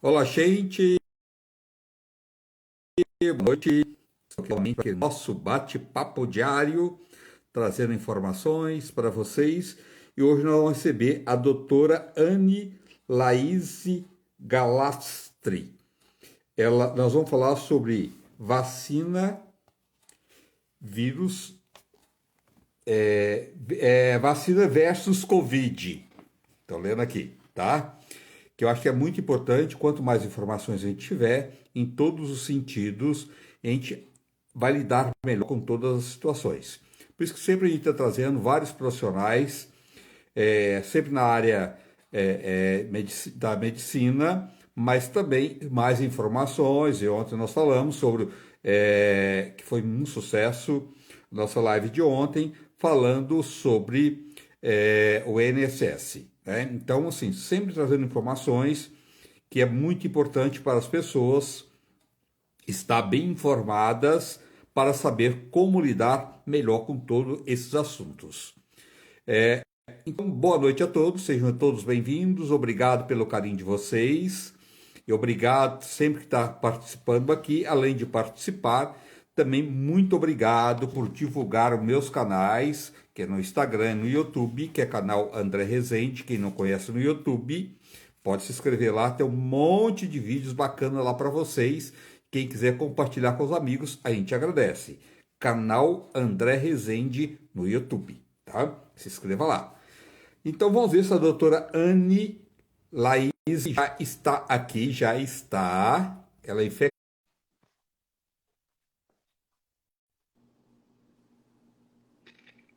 Olá, gente. Boa noite. Aqui nosso bate-papo diário, trazendo informações para vocês. E hoje nós vamos receber a doutora Anne Laíse Galastri. Nós vamos falar sobre vacina, vírus, vacina versus Covid. Estou lendo aqui, tá? Que eu acho que é muito importante, quanto mais informações a gente tiver, em todos os sentidos, a gente vai lidar melhor com todas as situações. Por isso que sempre a gente está trazendo vários profissionais, sempre na área da medicina, mas também mais informações. E ontem nós falamos sobre, que foi um sucesso, nossa live de ontem, falando sobre o INSS. Né? Então, assim, sempre trazendo informações que é muito importante para as pessoas estar bem informadas para saber como lidar melhor com todos esses assuntos. Então, boa noite a todos, sejam todos bem-vindos, obrigado pelo carinho de vocês e obrigado sempre que está participando aqui, além de participar, também muito obrigado por divulgar os meus canais, que é no Instagram e no YouTube, que é canal André Rezende. Quem não conhece no YouTube, pode se inscrever lá, tem um monte de vídeos bacanas lá para vocês. Quem quiser compartilhar com os amigos, a gente agradece. Canal André Rezende no YouTube, tá? Se inscreva lá. Então vamos ver se a doutora Anne Laís já está aqui, já está. Ela é infectada.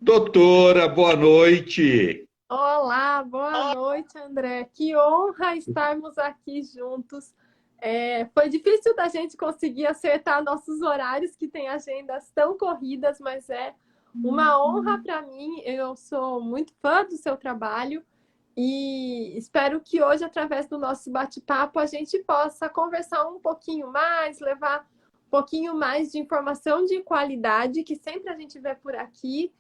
Doutora, boa noite. Olá, boa noite, André. Que honra estarmos aqui juntos. Foi difícil da gente conseguir acertar nossos horários, que têm agendas tão corridas, mas é uma honra para mim. Eu sou muito fã do seu trabalho e espero que hoje, através do nosso bate-papo, a gente possa conversar um pouquinho mais, levar um pouquinho mais de informação de qualidade, que sempre a gente vê por aqui,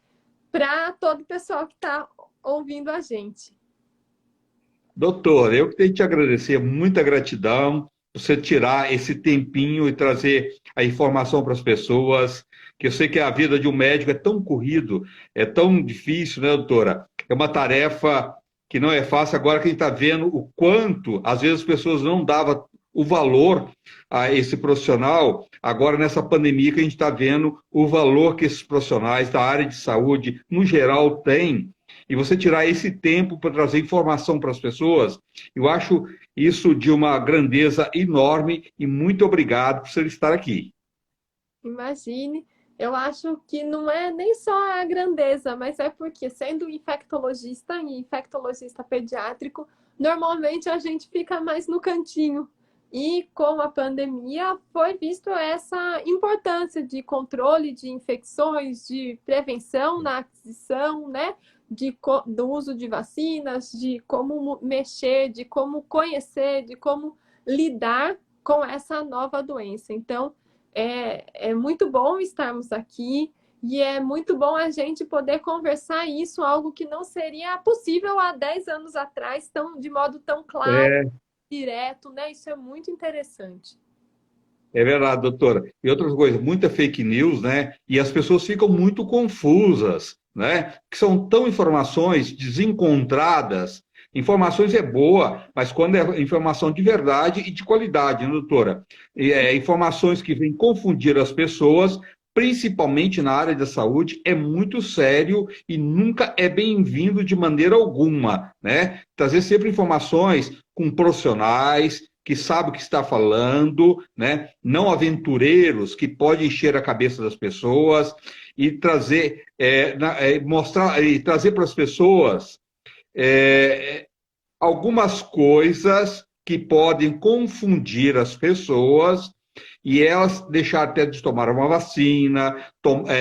para todo o pessoal que está ouvindo a gente. Doutor, eu que tenho que te agradecer, muita gratidão por você tirar esse tempinho e trazer a informação para as pessoas, que eu sei que a vida de um médico é tão corrido, é tão difícil, né, doutora? É uma tarefa que não é fácil, agora que a gente está vendo o quanto, às vezes, as pessoas não davam o valor a esse profissional, agora nessa pandemia que a gente está vendo o valor que esses profissionais da área de saúde, no geral, têm, e você tirar esse tempo para trazer informação para as pessoas, eu acho isso de uma grandeza enorme e muito obrigado por você estar aqui. Imagine, eu acho que não é nem só a grandeza, mas é porque, sendo infectologista e infectologista pediátrico, normalmente a gente fica mais no cantinho. E com a pandemia foi visto essa importância de controle de infecções, de prevenção na aquisição, né? Do uso de vacinas, de como mexer, de como conhecer, de como lidar com essa nova doença. Então, é muito bom estarmos aqui e é muito bom a gente poder conversar isso, algo que não seria possível há 10 anos atrás, de modo tão claro, É, direto, né? Isso é muito interessante. é verdade, doutora. E outras coisas, muita fake news, né? E as pessoas ficam muito confusas, né? Que são tão informações desencontradas. Informações é boa, mas quando é informação de verdade e de qualidade, né, doutora? Informações que vêm confundir as pessoas, principalmente na área da saúde, é muito sério e nunca é bem-vindo de maneira alguma, né? Trazer sempre informações com profissionais que sabe o que está falando, né? Não aventureiros que podem encher a cabeça das pessoas e trazer, mostrar e trazer para as pessoas é, algumas coisas que podem confundir as pessoas e elas deixar até de tomar uma vacina,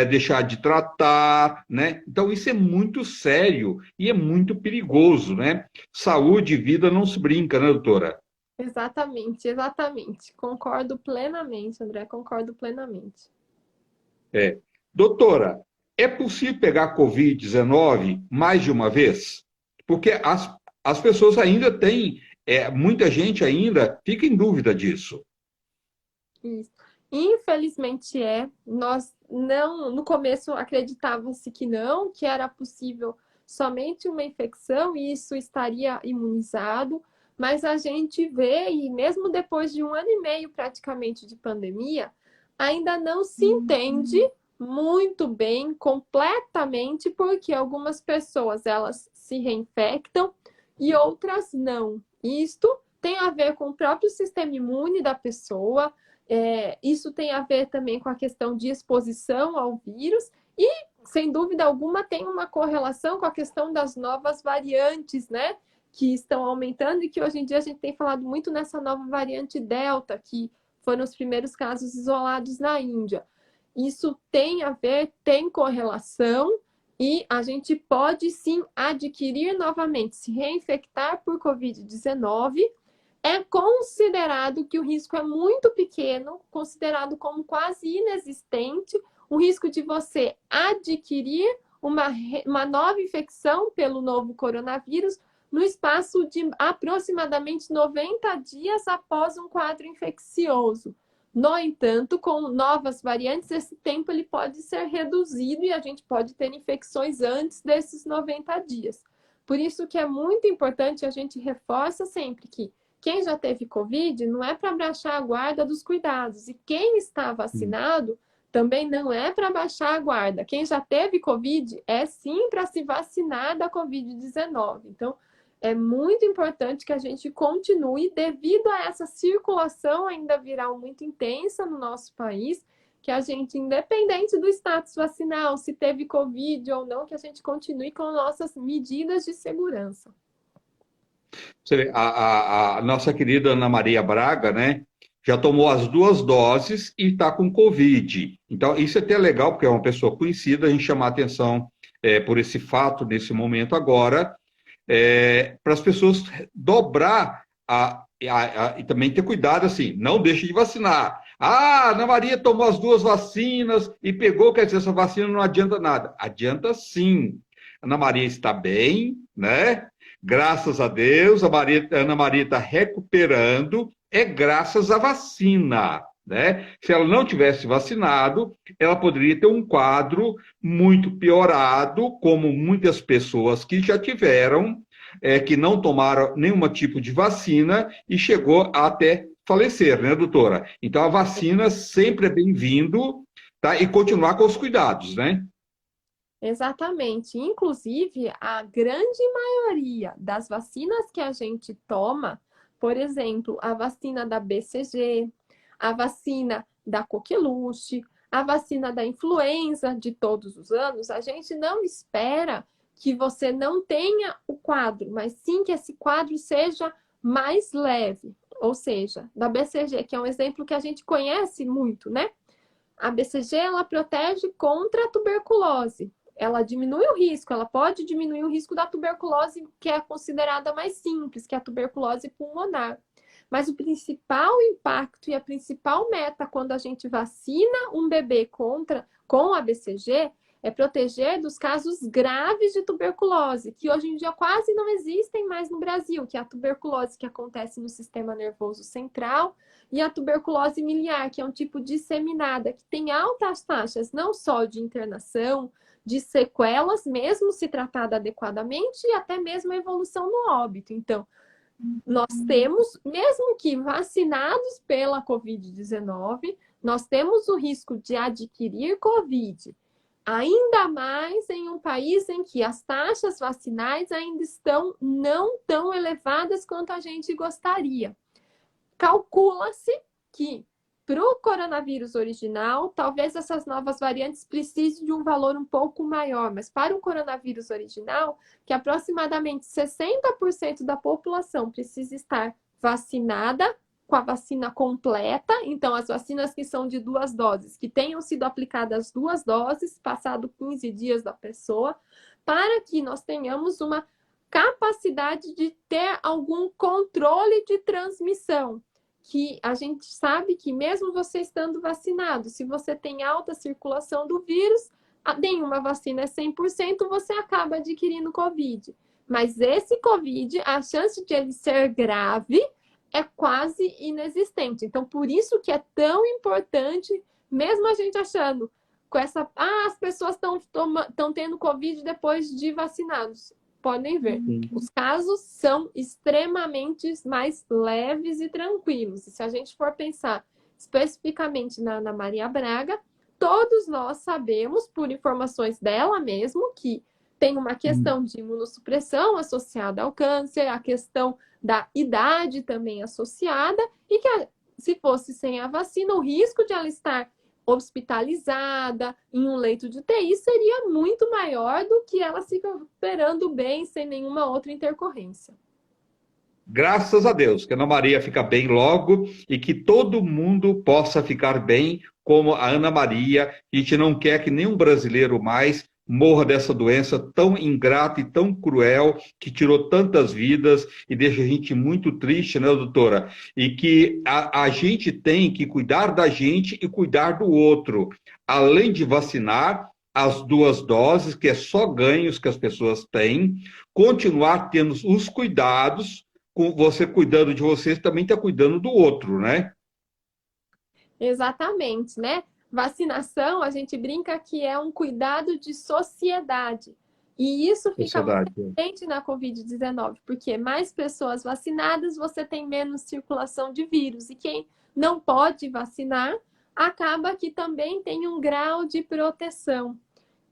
deixar de tratar, né? Então isso é muito sério e é muito perigoso, né? Saúde e vida não se brinca, né, doutora? Exatamente, exatamente. Concordo plenamente, André, concordo plenamente. É. Doutora, é possível pegar Covid-19 mais de uma vez? Porque as pessoas ainda têm muita gente ainda fica em dúvida disso. Isso. Infelizmente nós não, no começo acreditava-se que não, que era possível somente uma infecção e isso estaria imunizado, mas a gente vê, e mesmo depois de 1 ano e meio praticamente de pandemia, ainda não se entende muito bem, completamente, porque algumas pessoas elas se reinfectam e outras não. Isto tem a ver com o próprio sistema imune da pessoa, isso tem a ver também com a questão de exposição ao vírus e, sem dúvida alguma, tem uma correlação com a questão das novas variantes, né? Que estão aumentando e que hoje em dia a gente tem falado muito nessa nova variante Delta, que foram os primeiros casos isolados na Índia. Isso tem a ver, tem correlação e a gente pode sim adquirir novamente, se reinfectar por Covid-19. É considerado que o risco é muito pequeno, considerado como quase inexistente, o risco de você adquirir uma nova infecção pelo novo coronavírus no espaço de aproximadamente 90 dias após um quadro infeccioso. No entanto, com novas variantes, esse tempo ele pode ser reduzido e a gente pode ter infecções antes desses 90 dias. Por isso que é muito importante, a gente reforça sempre que quem já teve Covid não é para baixar a guarda dos cuidados. E quem está vacinado também não é para baixar a guarda. Quem já teve Covid é sim para se vacinar da Covid-19. Então, é muito importante que a gente continue, devido a essa circulação ainda viral muito intensa no nosso país, que a gente, independente do status vacinal, se teve Covid ou não, que a gente continue com nossas medidas de segurança. Você vê, a nossa querida Ana Maria Braga, né, já tomou as 2 doses e está com Covid. Então, isso é até legal, porque é uma pessoa conhecida, a gente chamar a atenção por esse fato, nesse momento agora, para as pessoas dobrar e também ter cuidado, assim, não deixe de vacinar. Ah, Ana Maria tomou as 2 vacinas e pegou, quer dizer, essa vacina não adianta nada. Adianta sim. Ana Maria está bem, né? Graças a Deus, a Ana Maria está recuperando, é graças à vacina, né? Se ela não tivesse vacinado, ela poderia ter um quadro muito piorado, como muitas pessoas que já tiveram, que não tomaram nenhum tipo de vacina e chegou a até falecer, né, doutora? Então, a vacina sempre é bem-vindo, tá? E continuar com os cuidados, né? Exatamente. Inclusive, a grande maioria das vacinas que a gente toma, por exemplo, a vacina da BCG, a vacina da coqueluche, a vacina da influenza de todos os anos, a gente não espera que você não tenha o quadro, mas sim que esse quadro seja mais leve. Ou seja, da BCG, que é um exemplo que a gente conhece muito, né? A BCG, ela protege contra a tuberculose. Ela diminui o risco, ela pode diminuir o risco da tuberculose, que é considerada mais simples, que é a tuberculose pulmonar. Mas o principal impacto e a principal meta quando a gente vacina um bebê com a BCG é proteger dos casos graves de tuberculose, que hoje em dia quase não existem mais no Brasil, que é a tuberculose que acontece no sistema nervoso central e a tuberculose miliar, que é um tipo disseminada, que tem altas taxas não só de internação, de sequelas, mesmo se tratada adequadamente, e até mesmo a evolução no óbito. Então, nós temos, mesmo que vacinados pela Covid-19, nós temos o risco de adquirir Covid, ainda mais em um país em que as taxas vacinais ainda estão não tão elevadas quanto a gente gostaria. Calcula-se que para o coronavírus original, talvez essas novas variantes precisem de um valor um pouco maior, mas para o coronavírus original, que aproximadamente 60% da população precisa estar vacinada com a vacina completa, então as vacinas que são de 2 doses, que tenham sido aplicadas 2 doses, passado 15 dias da pessoa, para que nós tenhamos uma capacidade de ter algum controle de transmissão, que a gente sabe que mesmo você estando vacinado, se você tem alta circulação do vírus, nenhuma vacina é 100%, você acaba adquirindo Covid. Mas esse Covid, a chance de ele ser grave é quase inexistente. Então, por isso que é tão importante, mesmo a gente achando com essa, as pessoas estão tendo Covid depois de vacinados. Podem ver. Os casos são extremamente mais leves e tranquilos. E se a gente for pensar especificamente na Ana Maria Braga, todos nós sabemos, por informações dela mesmo, que tem uma questão de imunossupressão associada ao câncer, a questão da idade também associada, e que se fosse sem a vacina, o risco de ela estar hospitalizada em um leito de UTI seria muito maior do que ela se recuperando bem, sem nenhuma outra intercorrência. Graças a Deus, que a Ana Maria fica bem logo e que todo mundo possa ficar bem, como a Ana Maria. A gente não quer que nenhum brasileiro mais morra dessa doença tão ingrata e tão cruel, que tirou tantas vidas e deixa a gente muito triste, né, doutora? E que a gente tem que cuidar da gente e cuidar do outro. Além de vacinar, as 2 doses, que é só ganhos que as pessoas têm, continuar tendo os cuidados, com você cuidando de você, também está cuidando do outro, né? Exatamente, né? Vacinação, a gente brinca que é um cuidado de sociedade. E isso fica muito evidente na Covid-19, porque mais pessoas vacinadas, você tem menos circulação de vírus. E quem não pode vacinar, acaba que também tem um grau de proteção.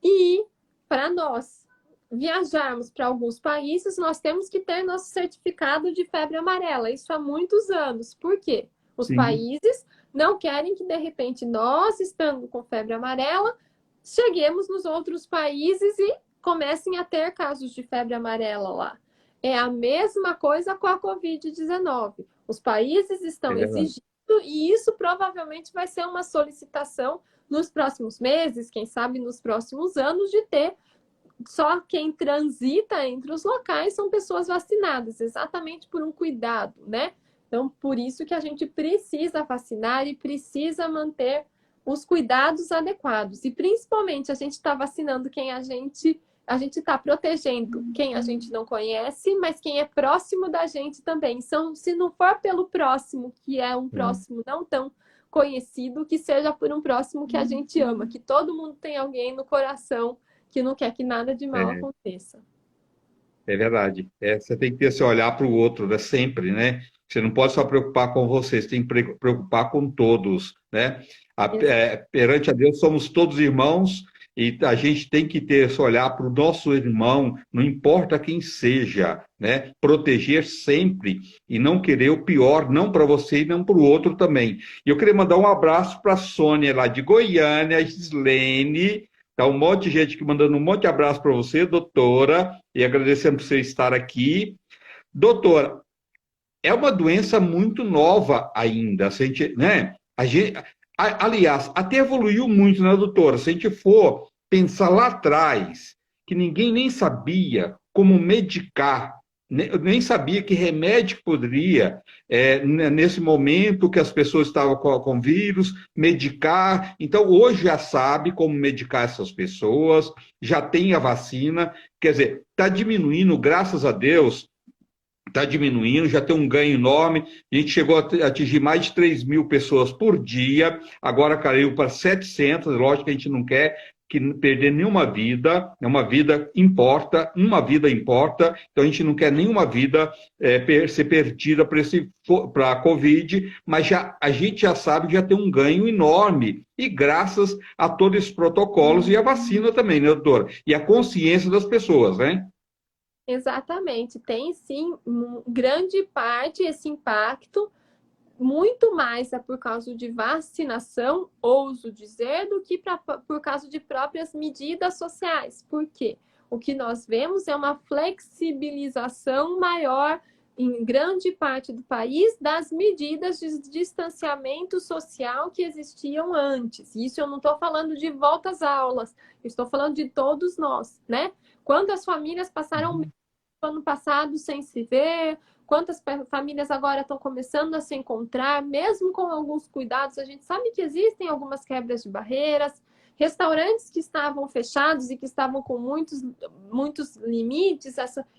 E para nós viajarmos para alguns países, nós temos que ter nosso certificado de febre amarela. Isso há muitos anos. Por quê? Os países não querem que, de repente, nós, estando com febre amarela, cheguemos nos outros países e comecem a ter casos de febre amarela lá. É a mesma coisa com a Covid-19. Os países estão exigindo, e isso provavelmente vai ser uma solicitação nos próximos meses, quem sabe nos próximos anos, de ter só quem transita entre os locais são pessoas vacinadas, exatamente por um cuidado, né? Então, por isso que a gente precisa vacinar e precisa manter os cuidados adequados. E, principalmente, a gente está vacinando quem a gente está protegendo quem a gente não conhece, mas quem é próximo da gente também. Então, se não for pelo próximo, que é um próximo não tão conhecido, que seja por um próximo que a gente ama, que todo mundo tem alguém no coração que não quer que nada de mal aconteça. É verdade. Você tem que ter esse olhar para o outro, né? Sempre, né? Você não pode só preocupar com você, você tem que preocupar com todos, né? Perante a Deus somos todos irmãos e a gente tem que ter esse olhar para o nosso irmão, não importa quem seja, né? Proteger sempre e não querer o pior, não para você e não para o outro também. E eu queria mandar um abraço para a Sônia, lá de Goiânia, a Gislene. Tá um monte de gente que mandando um monte de abraço para você, doutora, e agradecendo por você estar aqui. Doutora, é uma doença muito nova ainda, a gente, né? Aliás, até evoluiu muito, né, doutora? Se a gente for pensar lá atrás, que ninguém nem sabia como medicar, nem sabia que remédio poderia, nesse momento que as pessoas estavam com vírus, medicar. Então, hoje já sabe como medicar essas pessoas, já tem a vacina, quer dizer, está diminuindo, graças a Deus, está diminuindo, já tem um ganho enorme. A gente chegou a atingir mais de 3.000 pessoas por dia, agora caiu para 700. Lógico que a gente não quer perder nenhuma vida, uma vida importa, então a gente não quer nenhuma vida ser perdida para a Covid, mas a gente já sabe que já tem um ganho enorme, e graças a todos esses protocolos e a vacina também, né, doutora? E a consciência das pessoas, né? Exatamente, tem sim grande parte esse impacto, muito mais é por causa de vacinação, ouso dizer, do que por causa de próprias medidas sociais. Por quê? O que nós vemos é uma flexibilização maior em grande parte do país das medidas de distanciamento social que existiam antes. Isso eu não estou falando de volta às aulas, eu estou falando de todos nós, né? Quando as famílias passaram ano passado sem se ver, quantas famílias agora estão começando a se encontrar, mesmo com alguns cuidados. A gente sabe que existem algumas quebras de barreiras, restaurantes que estavam fechados e que estavam com muitos limites,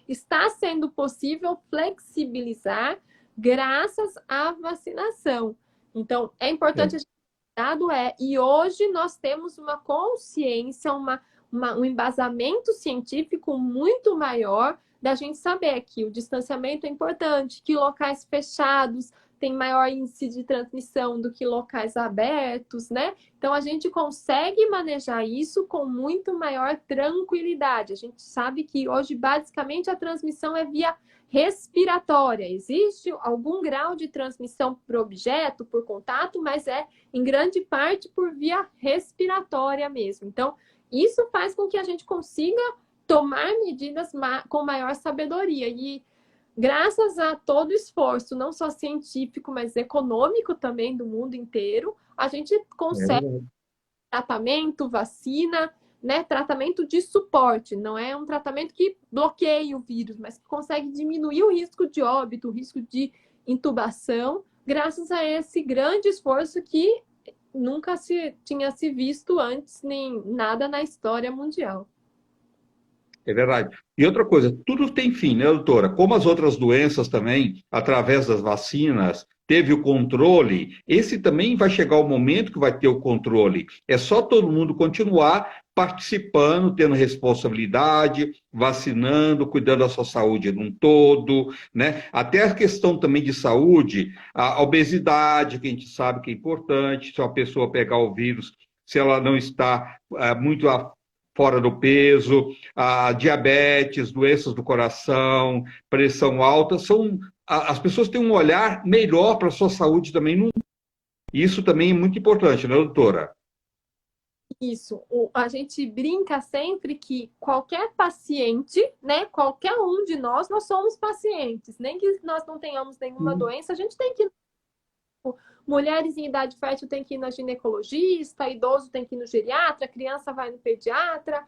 está sendo possível flexibilizar graças à vacinação. Então, é importante a gente cuidado e hoje nós temos uma consciência, um embasamento científico muito maior da gente saber que o distanciamento é importante, que locais fechados têm maior índice de transmissão do que locais abertos, né? Então, a gente consegue manejar isso com muito maior tranquilidade. A gente sabe que hoje, basicamente, a transmissão é via respiratória. Existe algum grau de transmissão por objeto, por contato, mas é, em grande parte, por via respiratória mesmo. Então, isso faz com que a gente consiga tomar medidas com maior sabedoria. E graças a todo o esforço, não só científico, mas econômico também do mundo inteiro, a gente consegue tratamento, vacina, né? Tratamento de suporte. Não é um tratamento que bloqueia o vírus, mas que consegue diminuir o risco de óbito, o risco de intubação, graças a esse grande esforço que nunca tinha se visto antes, nem nada na história mundial. É verdade. E outra coisa, tudo tem fim, né, doutora? Como as outras doenças também, através das vacinas, teve o controle, esse também vai chegar o momento que vai ter o controle. É só todo mundo continuar participando, tendo responsabilidade, vacinando, cuidando da sua saúde num todo, né? Até a questão também de saúde, a obesidade, que a gente sabe que é importante, se uma pessoa pegar o vírus, se ela não está muito fora do peso, a diabetes, doenças do coração, pressão alta, as pessoas têm um olhar melhor para a sua saúde também. Isso também é muito importante, né, doutora? Isso. A gente brinca sempre que qualquer paciente, né, qualquer um de nós somos pacientes. Nem que nós não tenhamos nenhuma doença, a gente tem que mulheres em idade fértil tem que ir na ginecologista, idoso tem que ir no geriatra, criança vai no pediatra.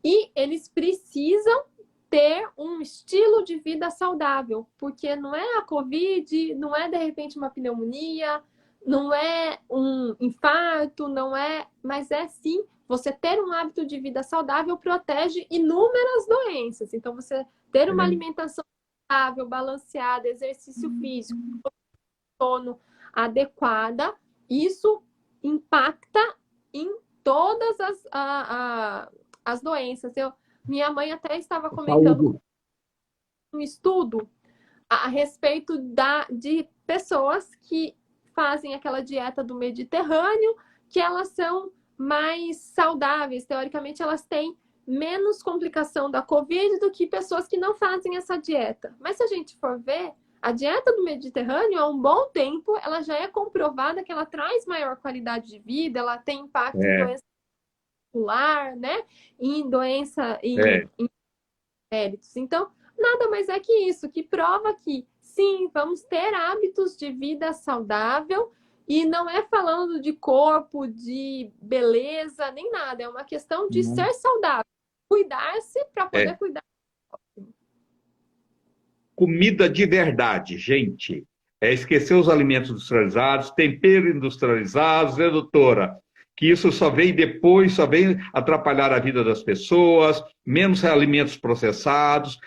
E eles precisam ter um estilo de vida saudável, porque não é a Covid, não é de repente uma pneumonia, não é um infarto, não é, mas é sim, você ter um hábito de vida saudável protege inúmeras doenças. Então, você ter uma alimentação saudável, balanceada, exercício físico, sono adequada, isso impacta em todas as doenças. Minha mãe até estava comentando um estudo a respeito de pessoas que fazem aquela dieta do Mediterrâneo, que elas são mais saudáveis. Teoricamente, elas têm menos complicação da Covid do que pessoas que não fazem essa dieta. Mas se a gente for ver, a dieta do Mediterrâneo, há um bom tempo, ela já é comprovada que ela traz maior qualidade de vida, ela tem impacto em doença muscular, né? Em doença em méritos. Então, nada mais é que isso, que prova que sim, vamos ter hábitos de vida saudável e não é falando de corpo, de beleza, nem nada. É uma questão de ser saudável, cuidar-se para poder cuidar. Comida de verdade, gente. É esquecer os alimentos industrializados, tempero industrializados, né, doutora? Que isso só vem depois, só vem atrapalhar a vida das pessoas, menos alimentos processados,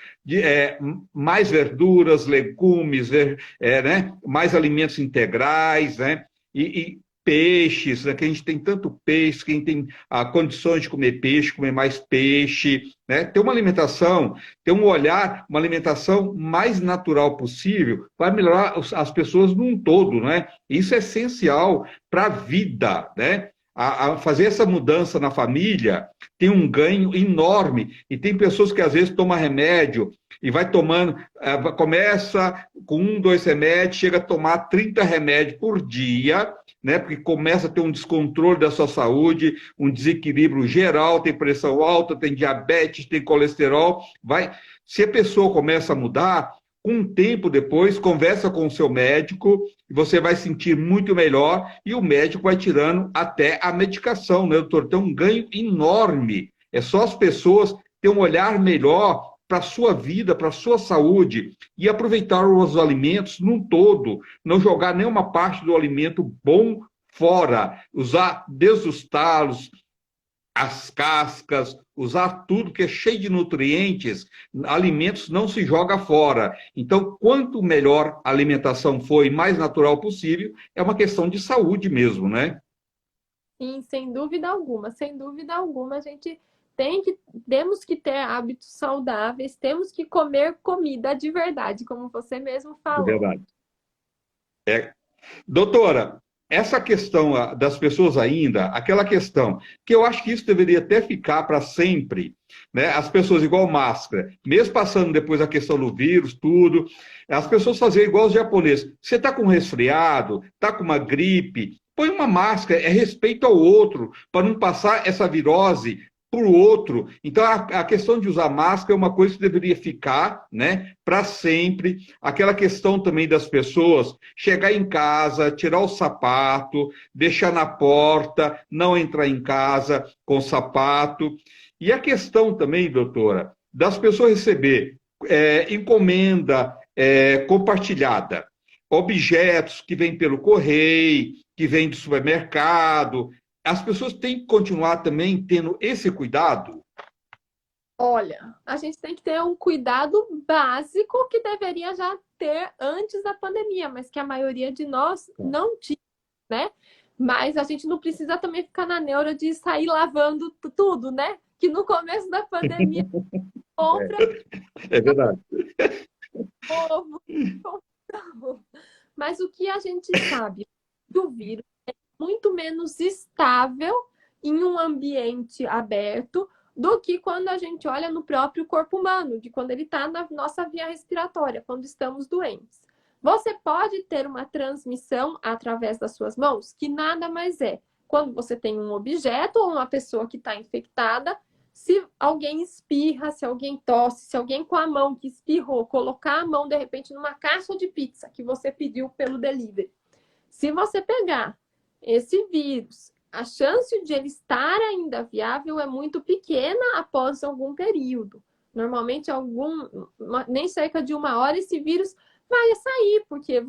mais verduras, legumes, né? Mais alimentos integrais, né? E peixes, né? Que a gente tem tanto peixe, que a gente tem condições de comer peixe, comer mais peixe, né? Ter uma alimentação, ter um olhar, uma alimentação mais natural possível, vai melhorar as pessoas num todo, né? Isso é essencial para a vida, né? A fazer essa mudança na família tem um ganho enorme. E tem pessoas que às vezes tomam remédio e vai tomando, começa com 1, 2 remédios, chega a tomar 30 remédios por dia, né? Porque começa a ter um descontrole da sua saúde, um desequilíbrio geral, tem pressão alta, tem diabetes, tem colesterol. Se a pessoa começa a mudar, um tempo depois, conversa com o seu médico e você vai sentir muito melhor e o médico vai tirando até a medicação, né, doutor? Tem um ganho enorme. É só as pessoas terem um olhar melhor para a sua vida, para a sua saúde e aproveitar os alimentos num todo, não jogar nenhuma parte do alimento bom fora, usar desde os talos, as cascas, usar tudo que é cheio de nutrientes, alimentos não se joga fora. Então, quanto melhor a alimentação for e mais natural possível, é uma questão de saúde mesmo, né? Sim, sem dúvida alguma, a gente temos que ter hábitos saudáveis, temos que comer comida de verdade, como você mesmo É falou. verdade. Doutora, essa questão das pessoas ainda, aquela questão, que eu acho que isso deveria até ficar para sempre, né? As pessoas igual máscara, mesmo passando depois a questão do vírus, tudo, as pessoas faziam igual os japoneses. Você está com um resfriado, está com uma gripe, põe uma máscara, é respeito ao outro, para não passar essa virose para o outro. Então, a questão de usar máscara é uma coisa que deveria ficar, né, para sempre. Aquela questão também das pessoas chegar em casa, tirar o sapato, deixar na porta, não entrar em casa com sapato. E a questão também, doutora, das pessoas receber encomenda compartilhada, objetos que vêm pelo correio, que vêm do supermercado. As pessoas têm que continuar também tendo esse cuidado. Olha, a gente tem que ter um cuidado básico que deveria já ter antes da pandemia, mas que a maioria de nós não tinha, né? Mas a gente não precisa também ficar na neura de sair lavando tudo, né? Que no começo da pandemia, compra É verdade. ovo. Mas o que a gente sabe do vírus é muito menos estável em um ambiente aberto do que quando a gente olha no próprio corpo humano, de quando ele está na nossa via respiratória, quando estamos doentes. Você pode ter uma transmissão através das suas mãos, que nada mais é. Quando você tem um objeto ou uma pessoa que está infectada, se alguém espirra, se alguém tosse, se alguém com a mão que espirrou colocar a mão de repente numa caixa de pizza que você pediu pelo delivery, se você pegar esse vírus, a chance de ele estar ainda viável é muito pequena após algum período. Normalmente, nem cerca de 1 hora, esse vírus vai sair, porque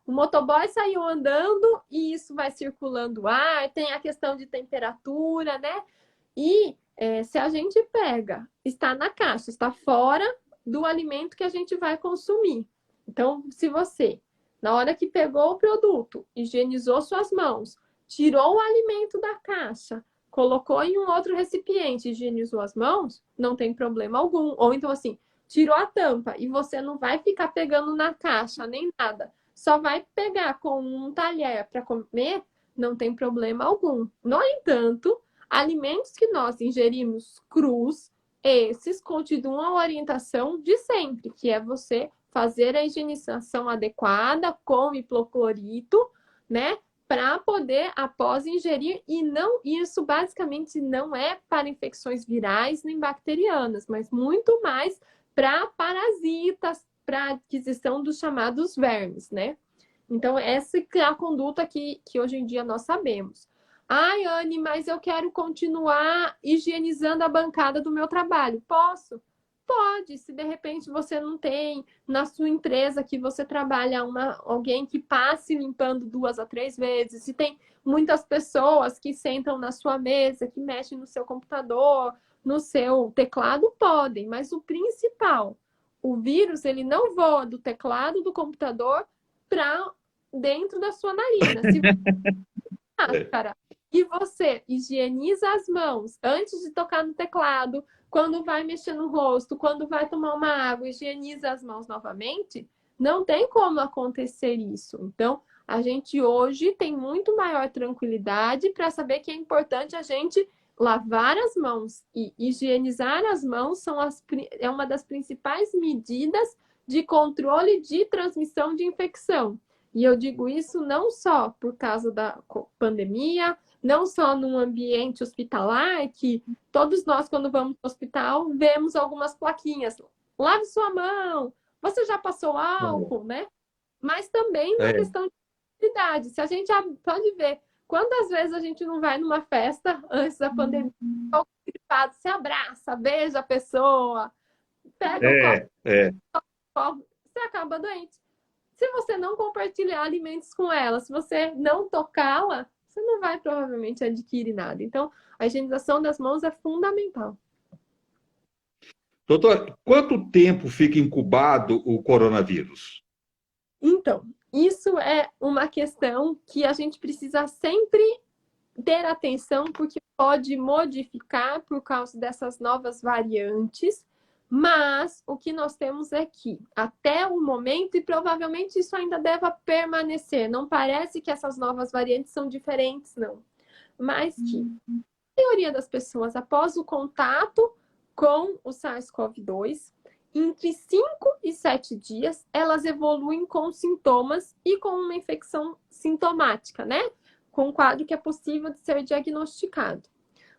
o motoboy saiu andando e isso vai circulando o ar, tem a questão de temperatura, né? E se a gente pega, está na caixa, está fora do alimento que a gente vai consumir. Então, se você, na hora que pegou o produto, higienizou suas mãos, tirou o alimento da caixa, colocou em um outro recipiente, higienizou as mãos, não tem problema algum. Ou então, assim, tirou a tampa e você não vai ficar pegando na caixa nem nada, só vai pegar com um talher para comer, não tem problema algum. No entanto, alimentos que nós ingerimos crus, esses continuam a orientação de sempre, que é você fazer a higienização adequada com hipoclorito, né? Para poder, após ingerir, e não, isso basicamente não é para infecções virais nem bacterianas, mas muito mais para parasitas, para aquisição dos chamados vermes, né? Então, essa é a conduta que hoje em dia nós sabemos. Ai, Anne, mas eu quero continuar higienizando a bancada do meu trabalho. Posso? Pode, se de repente você não tem na sua empresa que você trabalha alguém que passe limpando 2 a 3 vezes, se tem muitas pessoas que sentam na sua mesa, que mexem no seu computador, no seu teclado, podem, mas o principal, o vírus, ele não voa do teclado do computador para dentro da sua narina. Se máscara e você higieniza as mãos antes de tocar no teclado, quando vai mexer no rosto, quando vai tomar uma água, higieniza as mãos novamente, não tem como acontecer isso. Então, a gente hoje tem muito maior tranquilidade para saber que é importante a gente lavar as mãos e higienizar as mãos é uma das principais medidas de controle de transmissão de infecção. E eu digo isso não só por causa da pandemia, não só num ambiente hospitalar, que todos nós, quando vamos ao hospital, vemos algumas plaquinhas. Lave sua mão, você já passou álcool, né? Mas também na É, questão de idade. Se a gente pode ver quantas vezes a gente não vai numa festa antes da pandemia, se abraça, beija a pessoa, pega o copo, é. você acaba doente. Se você não compartilhar alimentos com ela, se você não tocá-la, você não vai provavelmente adquirir nada. Então, a higienização das mãos é fundamental. Doutor, quanto tempo fica incubado o coronavírus? Então, isso é uma questão que a gente precisa sempre ter atenção, porque pode modificar por causa dessas novas variantes, mas o que nós temos é que, até o momento, e provavelmente isso ainda deva permanecer, não parece que essas novas variantes são diferentes, não, mas que a maioria das pessoas, após o contato com o SARS-CoV-2, entre 5 e 7 dias, elas evoluem com sintomas e com uma infecção sintomática, né? Com um quadro que é possível de ser diagnosticado.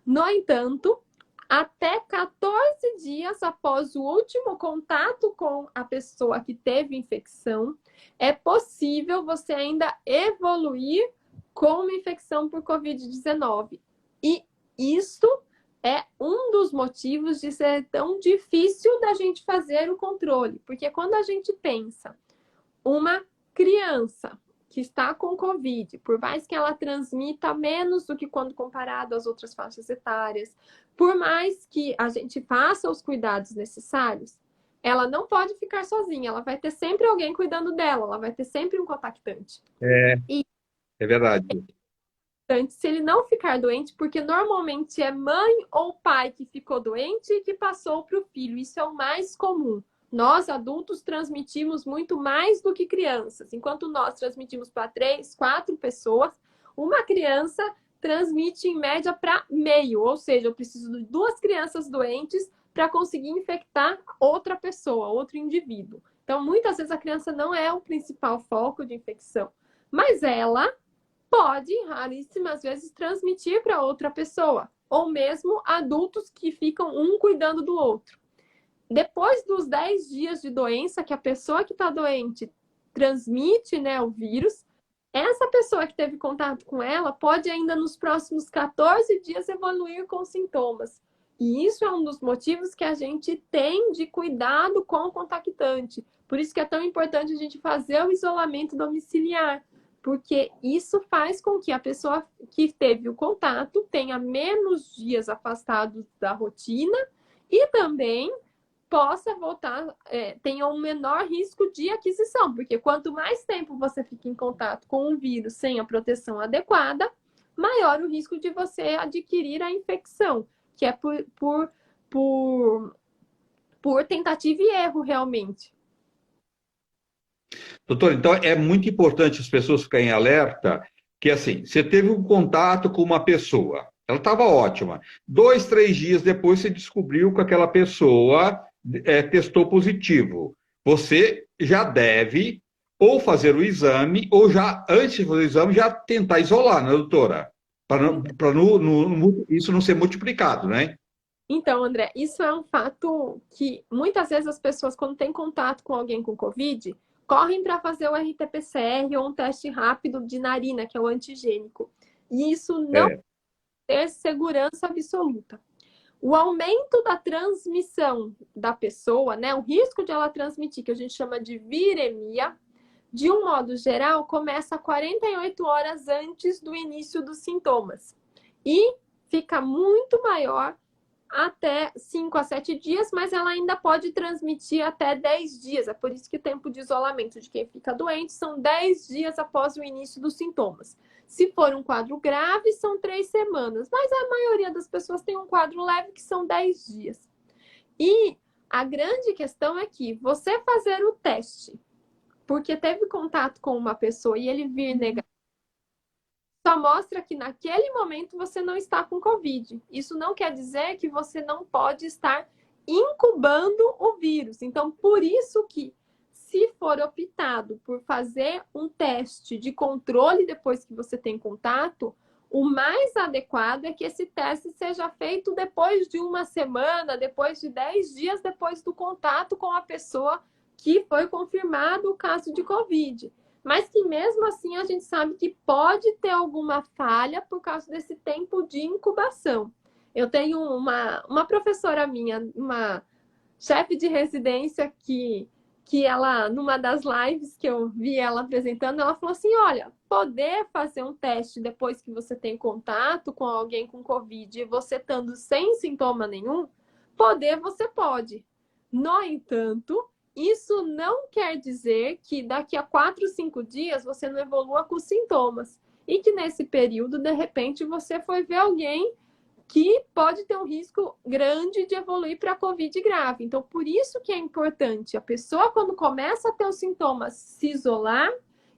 No entanto, até 14 dias após o último contato com a pessoa que teve infecção, é possível você ainda evoluir com uma infecção por Covid-19. E isso é um dos motivos de ser tão difícil da gente fazer o controle. Porque quando a gente pensa uma criança que está com Covid, por mais que ela transmita menos do que quando comparado às outras faixas etárias, por mais que a gente faça os cuidados necessários, ela não pode ficar sozinha, ela vai ter sempre alguém cuidando dela, ela vai ter sempre um contactante. E É verdade. se ele não ficar doente, porque normalmente é mãe ou pai que ficou doente e que passou para o filho. Isso é o mais comum. Nós, adultos, transmitimos muito mais do que crianças. Enquanto nós transmitimos para 3, 4 pessoas, uma criança transmite em média para meio. Ou seja, eu preciso de 2 crianças doentes para conseguir infectar outra pessoa, outro indivíduo. Então, muitas vezes a criança não é o principal foco de infecção, mas ela pode, raríssimas vezes, transmitir para outra pessoa, ou mesmo adultos que ficam um cuidando do outro. Depois dos 10 dias de doença, que a pessoa que está doente transmite, né, o vírus, essa pessoa que teve contato com ela pode ainda nos próximos 14 dias evoluir com sintomas. E isso é um dos motivos que a gente tem de cuidado com o contactante. Por isso que é tão importante a gente fazer o isolamento domiciliar, porque isso faz com que a pessoa que teve o contato tenha menos dias afastados da rotina e também possa voltar, tenha um menor risco de aquisição, porque quanto mais tempo você fica em contato com o vírus sem a proteção adequada, maior o risco de você adquirir a infecção, que é por tentativa e erro, realmente. Doutor, então é muito importante as pessoas ficarem em alerta que, assim, você teve um contato com uma pessoa, ela estava ótima. 2, 3 dias depois você descobriu que aquela pessoa testou positivo. Você já deve ou fazer o exame, ou já, antes de fazer o exame, já tentar isolar, né, doutora? Para isso não ser multiplicado, né? Então, André, isso é um fato que muitas vezes as pessoas, quando têm contato com alguém com Covid, correm para fazer o RT-PCR ou um teste rápido de narina, que é o antigênico. E isso não tem segurança absoluta. O aumento da transmissão da pessoa, né, o risco de ela transmitir, que a gente chama de viremia, de um modo geral, começa 48 horas antes do início dos sintomas. E fica muito maior até 5 a 7 dias, mas ela ainda pode transmitir até 10 dias. É por isso que o tempo de isolamento de quem fica doente são 10 dias após o início dos sintomas. Se for um quadro grave, são 3 semanas, mas a maioria das pessoas tem um quadro leve que são 10 dias. E a grande questão é que você fazer o teste, porque teve contato com uma pessoa e ele vir negativo, só mostra que naquele momento você não está com Covid. Isso não quer dizer que você não pode estar incubando o vírus. Então, por isso que, se for optado por fazer um teste de controle depois que você tem contato, o mais adequado é que esse teste seja feito depois de uma semana, depois de 10 dias depois do contato com a pessoa que foi confirmado o caso de Covid. Mas que mesmo assim a gente sabe que pode ter alguma falha por causa desse tempo de incubação. Eu tenho uma professora minha, uma chefe de residência que que ela, numa das lives que eu vi ela apresentando, ela falou assim, olha, poder fazer um teste depois que você tem contato com alguém com Covid e você estando sem sintoma nenhum, poder você pode. No entanto, isso não quer dizer que daqui a 4, 5 dias você não evolua com sintomas. E que nesse período, de repente, você foi ver alguém que pode ter um risco grande de evoluir para a Covid grave. Então, por isso que é importante a pessoa, quando começa a ter os sintomas, se isolar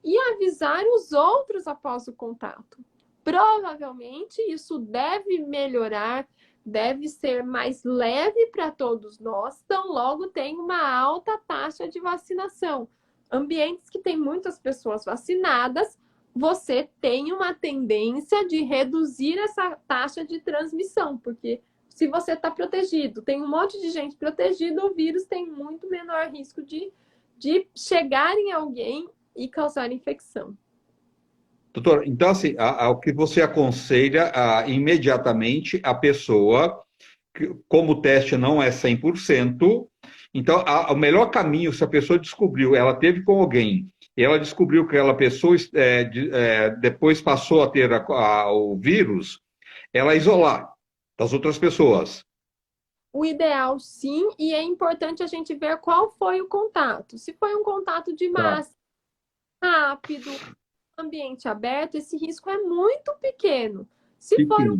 e avisar os outros após o contato. Provavelmente, isso deve melhorar, deve ser mais leve para todos nós, então logo tem uma alta taxa de vacinação. Ambientes que têm muitas pessoas vacinadas, você tem uma tendência de reduzir essa taxa de transmissão, porque se você está protegido, tem um monte de gente protegida, o vírus tem muito menor risco de chegar em alguém e causar infecção. Doutor, então, assim, o que você aconselha imediatamente a pessoa, como o teste não é 100%, então, o melhor caminho, se a pessoa descobriu, ela teve com alguém, e ela descobriu que aquela pessoa depois passou a ter o vírus, ela isolar das outras pessoas. O ideal, sim, e é importante a gente ver qual foi o contato. Se foi um contato de Tá. massa, rápido, ambiente aberto, esse risco é muito pequeno. Se for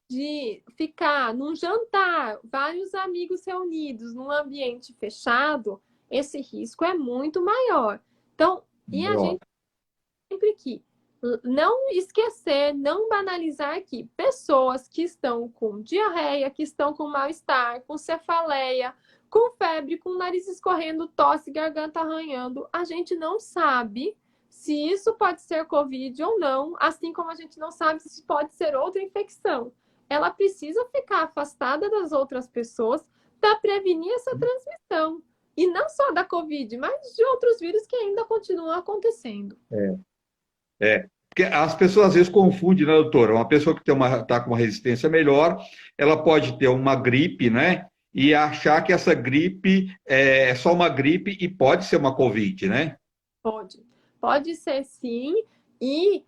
de ficar num jantar, vários amigos reunidos num ambiente fechado, esse risco é muito maior. Então, e a gente sempre que não esquecer, não banalizar que pessoas que estão com diarreia, que estão com mal-estar, com cefaleia, com febre, com nariz escorrendo, tosse, garganta arranhando, a gente não sabe se isso pode ser Covid ou não, assim como a gente não sabe se pode ser outra infecção. Ela precisa ficar afastada das outras pessoas para prevenir essa transmissão. E não só da Covid, mas de outros vírus que ainda continuam acontecendo. Porque as pessoas às vezes confundem, né, doutora? Uma pessoa que está com uma resistência melhor, ela pode ter uma gripe, né? E achar que essa gripe é só uma gripe e pode ser uma Covid, né? Pode. Pode ser sim. E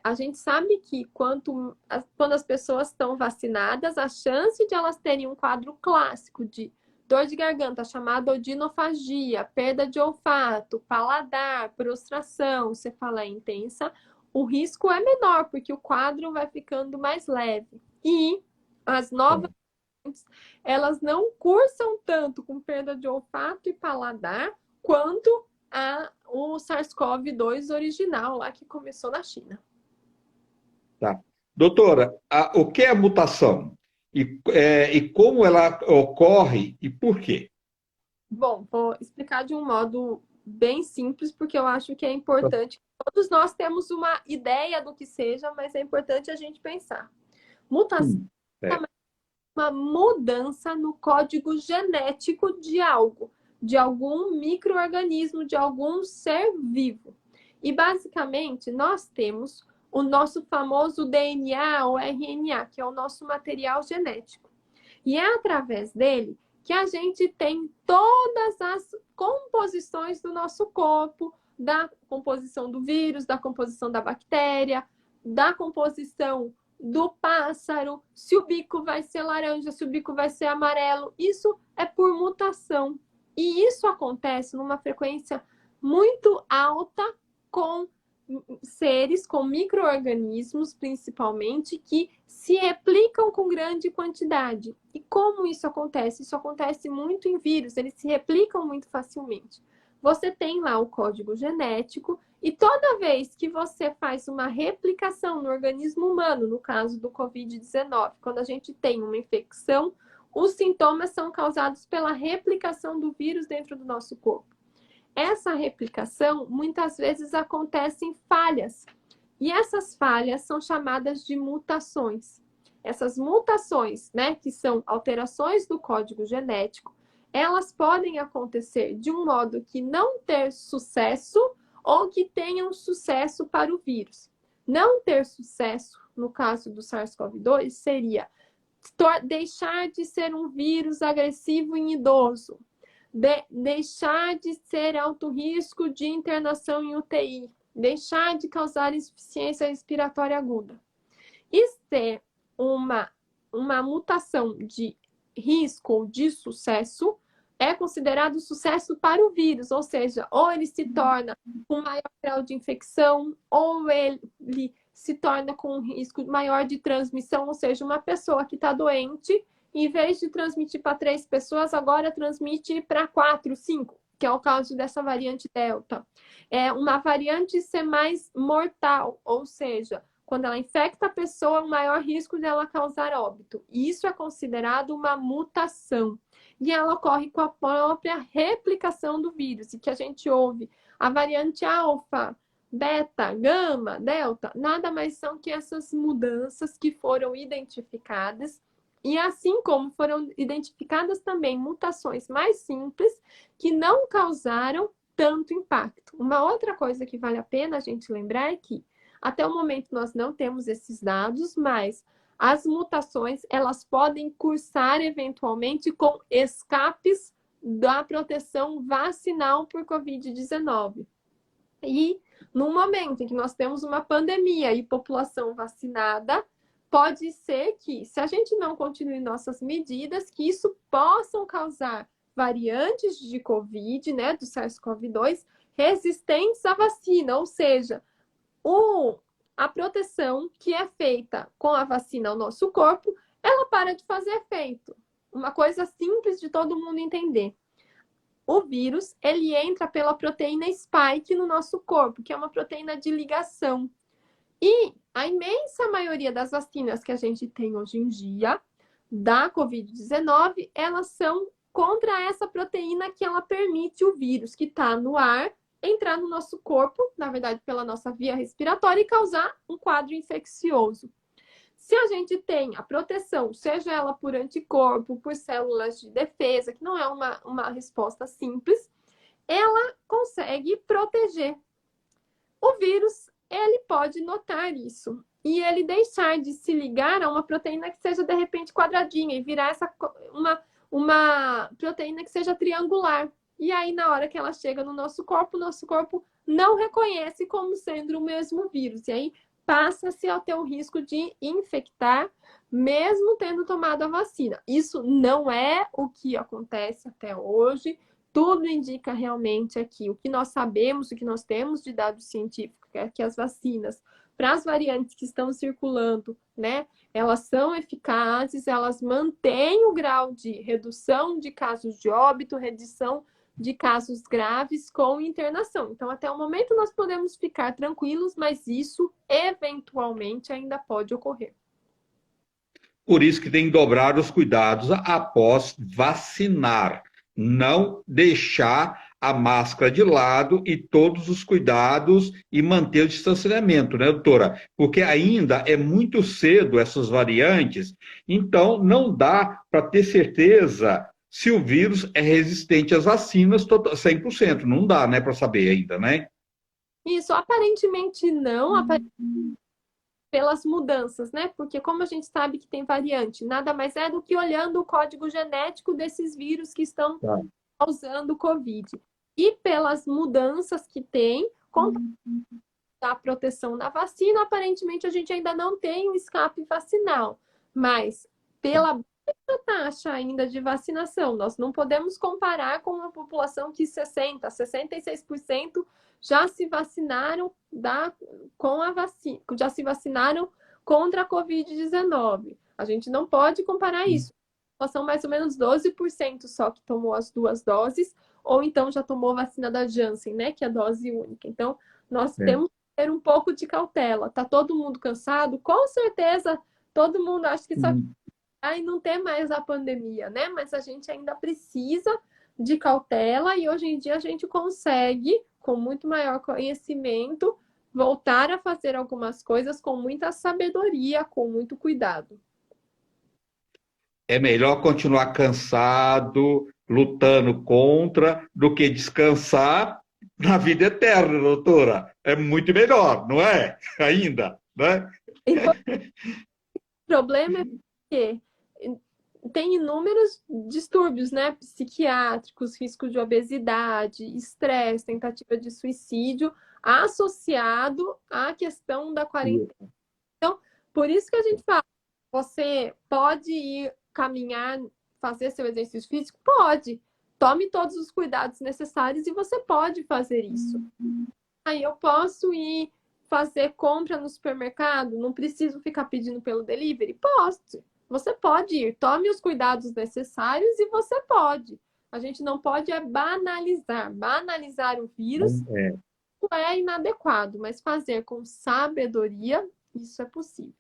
a gente sabe que quando as pessoas estão vacinadas, a chance de elas terem um quadro clássico de dor de garganta, chamada odinofagia, perda de olfato, paladar, prostração, cefaleia intensa, o risco é menor, porque o quadro vai ficando mais leve. E as novas, elas não cursam tanto com perda de olfato e paladar quanto o SARS-CoV-2 original, lá que começou na China. Tá. Doutora, o que é a mutação? E como ela ocorre e por quê? Bom, vou explicar de um modo bem simples, porque eu acho que é importante. Todos nós temos uma ideia do que seja, mas é importante a gente pensar. Mutação é uma mudança no código genético de algo, de algum micro-organismo, de algum ser vivo. E, basicamente, nós temos o nosso famoso DNA ou RNA, que é o nosso material genético. E é através dele que a gente tem todas as composições do nosso corpo, da composição do vírus, da composição da bactéria, da composição do pássaro, se o bico vai ser laranja, se o bico vai ser amarelo. Isso é por mutação. E isso acontece numa frequência muito alta com seres, com micro-organismos, principalmente, que se replicam com grande quantidade. E como isso acontece? Isso acontece muito em vírus, eles se replicam muito facilmente. Você tem lá o código genético e toda vez que você faz uma replicação no organismo humano, no caso do Covid-19, quando a gente tem uma infecção, os sintomas são causados pela replicação do vírus dentro do nosso corpo. Essa replicação muitas vezes acontece em falhas. E essas falhas são chamadas de mutações. Essas mutações, né, que são alterações do código genético, elas podem acontecer de um modo que não ter sucesso ou que tenham sucesso para o vírus. Não ter sucesso, no caso do SARS-CoV-2, seria deixar de ser um vírus agressivo em idoso, deixar de ser alto risco de internação em UTI, deixar de causar insuficiência respiratória aguda. E ser uma mutação de risco ou de sucesso é considerado sucesso para o vírus, ou seja, ou ele se torna com maior grau de infecção, ou ele se torna com um risco maior de transmissão, ou seja, uma pessoa que está doente, em vez de transmitir para 3 pessoas, agora transmite para 4, 5, que é o caso dessa variante Delta. É uma variante ser mais mortal, ou seja, quando ela infecta a pessoa, o maior risco dela causar óbito. E isso é considerado uma mutação. E ela ocorre com a própria replicação do vírus, e que a gente ouve a variante alfa, beta, gama, delta, nada mais são que essas mudanças que foram identificadas, e assim como foram identificadas também mutações mais simples que não causaram tanto impacto. Uma outra coisa que vale a pena a gente lembrar é que até o momento nós não temos esses dados, mas as mutações, elas podem cursar eventualmente com escapes da proteção vacinal por Covid-19. E no momento em que nós temos uma pandemia e população vacinada, pode ser que, se a gente não continue nossas medidas, que isso possam causar variantes de Covid, né, do SARS-CoV-2, resistentes à vacina, ou seja, a proteção que é feita com a vacina ao nosso corpo, ela para de fazer efeito. Uma coisa simples de todo mundo entender. O vírus, ele entra pela proteína spike no nosso corpo, que é uma proteína de ligação. E a imensa maioria das vacinas que a gente tem hoje em dia, da Covid-19, elas são contra essa proteína que ela permite o vírus que está no ar entrar no nosso corpo, na verdade pela nossa via respiratória, e causar um quadro infeccioso. Se a gente tem a proteção, seja ela por anticorpo, por células de defesa, que não é uma resposta simples, ela consegue proteger. O vírus, ele pode notar isso e ele deixar de se ligar a uma proteína que seja de repente quadradinha e virar uma proteína que seja triangular. E aí, na hora que ela chega no nosso corpo não reconhece como sendo o mesmo vírus. E aí, passa-se a ter o risco de infectar, mesmo tendo tomado a vacina. Isso não é o que acontece até hoje. Tudo indica realmente aqui o que nós sabemos, o que nós temos de dados científicos, é que as vacinas, para as variantes que estão circulando, né, elas são eficazes, elas mantêm o grau de redução de casos de óbito, redução de casos graves com internação. Então, até o momento nós podemos ficar tranquilos, mas isso eventualmente ainda pode ocorrer. Por isso que tem que dobrar os cuidados após vacinar. Não deixar a máscara de lado e todos os cuidados e manter o distanciamento, né, doutora? Porque ainda é muito cedo essas variantes, então não dá para ter certeza se o vírus é resistente às vacinas 100%. Não dá, né, para saber ainda, né? Isso, aparentemente não, pelas mudanças, né? Porque como a gente sabe que tem variante, nada mais é do que olhando o código genético desses vírus que estão causando Covid. E pelas mudanças que tem, com a proteção na vacina, aparentemente a gente ainda não tem um escape vacinal. Mas pela taxa ainda de vacinação, nós não podemos comparar com uma população que 66% já se vacinaram com a vacina, já se vacinaram contra a Covid-19. A gente não pode comparar isso. São mais ou menos 12% só que tomou as 2 doses, ou então já tomou vacina da Janssen, né, que é a dose única. Então, nós temos que ter um pouco de cautela. Tá todo mundo cansado? Com certeza, todo mundo acha que sabe e não ter mais a pandemia, né? Mas a gente ainda precisa de cautela e hoje em dia a gente consegue, com muito maior conhecimento, voltar a fazer algumas coisas com muita sabedoria, com muito cuidado. É melhor continuar cansado, lutando contra, do que descansar na vida eterna, doutora. É muito melhor, não é? Ainda, né? O problema é que tem inúmeros distúrbios, né? Psiquiátricos, risco de obesidade, estresse, tentativa de suicídio, associado à questão da quarentena. Então, por isso que a gente fala, você pode ir caminhar, fazer seu exercício físico? Pode. Tome todos os cuidados necessários e você pode fazer isso. Aí eu posso ir fazer compra no supermercado? Não preciso ficar pedindo pelo delivery? Posso. Você pode ir. Tome os cuidados necessários e você pode. A gente não pode banalizar. Banalizar o vírus é inadequado, mas fazer com sabedoria, isso é possível.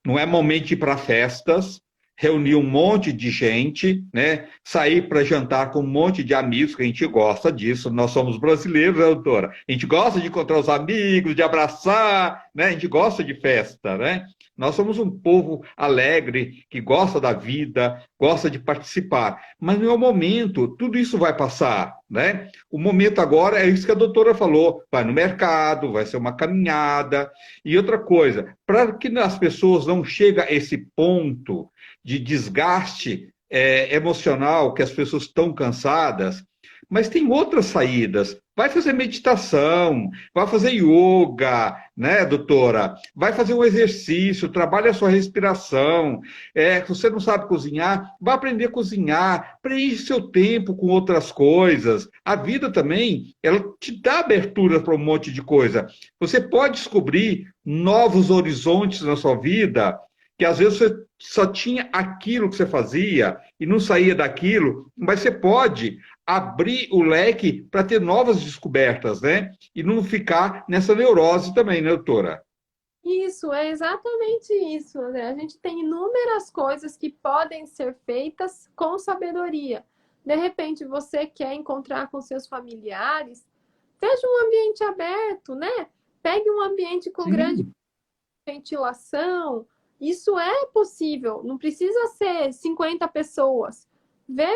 Não é momento de ir para festas, reunir um monte de gente, né? Sair para jantar com um monte de amigos, que a gente gosta disso. Nós somos brasileiros, né, doutora? A gente gosta de encontrar os amigos, de abraçar, né? A gente gosta de festa, né? Nós somos um povo alegre, que gosta da vida, gosta de participar. Mas não é o momento, tudo isso vai passar, né? O momento agora é isso que a doutora falou: vai no mercado, vai ser uma caminhada. E outra coisa, para que as pessoas não cheguem a esse ponto de desgaste emocional, que as pessoas estão cansadas, mas tem outras saídas. Vai fazer meditação, vai fazer yoga, né, doutora? Vai fazer um exercício, trabalha a sua respiração. Se você não sabe cozinhar, vai aprender a cozinhar, preenche seu tempo com outras coisas. A vida também, ela te dá abertura para um monte de coisa. Você pode descobrir novos horizontes na sua vida, que às vezes você só tinha aquilo que você fazia e não saía daquilo, mas você pode abrir o leque para ter novas descobertas, né? E não ficar nessa neurose também, né, doutora? Isso, é exatamente isso, André. A gente tem inúmeras coisas que podem ser feitas com sabedoria. De repente, você quer encontrar com seus familiares, veja um ambiente aberto, né? Pegue um ambiente com grande ventilação. Isso é possível, não precisa ser 50 pessoas. Vê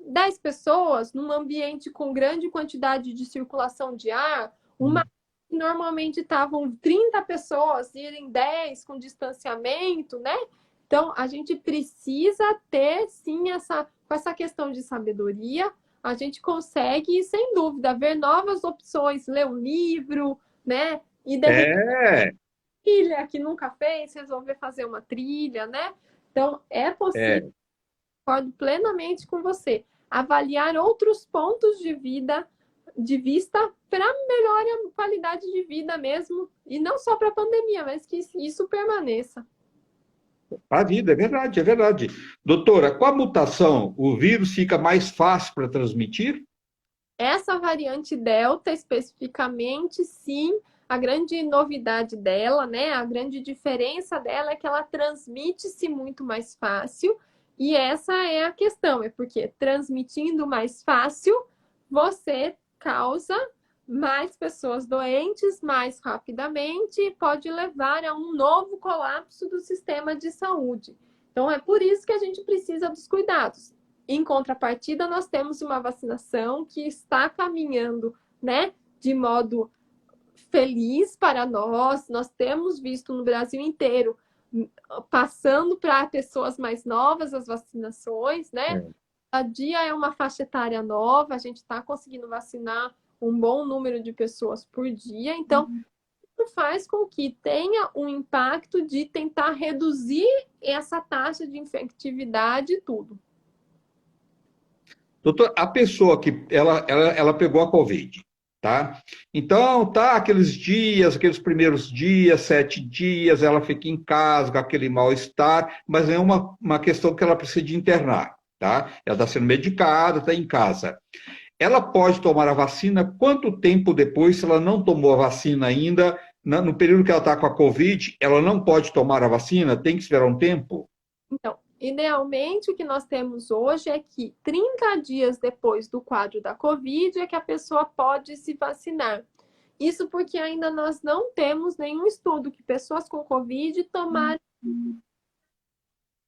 10 pessoas num ambiente com grande quantidade de circulação de ar, uma normalmente estavam 30 pessoas, irem 10 com distanciamento, né? Então, a gente precisa ter, sim, com essa questão de sabedoria, a gente consegue, sem dúvida, ver novas opções, ler um livro, né? E de repente, trilha que nunca fez, resolver fazer uma trilha, né? Então, é possível, concordo plenamente com você, avaliar outros pontos de vista para melhorar a qualidade de vida mesmo, e não só para a pandemia, mas que isso permaneça. Para a vida, é verdade, é verdade. Doutora, com a mutação, o vírus fica mais fácil para transmitir? Essa variante Delta, especificamente, sim, a grande novidade dela, né? A grande diferença dela é que ela transmite-se muito mais fácil, e essa é a questão, é porque transmitindo mais fácil, você causa mais pessoas doentes mais rapidamente e pode levar a um novo colapso do sistema de saúde. Então, é por isso que a gente precisa dos cuidados. Em contrapartida, nós temos uma vacinação que está caminhando, né, de modo feliz para nós. Nós temos visto no Brasil inteiro, passando para pessoas mais novas as vacinações, né? A dia é uma faixa etária nova, a gente está conseguindo vacinar um bom número de pessoas por dia, então isso faz com que tenha um impacto de tentar reduzir essa taxa de infectividade e tudo. Doutor, a pessoa que ela pegou a Covid, tá? Então, tá aqueles dias, aqueles primeiros dias, 7 dias, ela fica em casa com aquele mal-estar, mas é uma questão que ela precisa de internar, tá? Ela está sendo medicada, está em casa. Ela pode tomar a vacina quanto tempo depois, se ela não tomou a vacina ainda, no período que ela está com a Covid, ela não pode tomar a vacina? Tem que esperar um tempo? Então, idealmente, o que nós temos hoje é que 30 dias depois do quadro da Covid é que a pessoa pode se vacinar. Isso porque ainda nós não temos nenhum estudo que pessoas com Covid tomaram.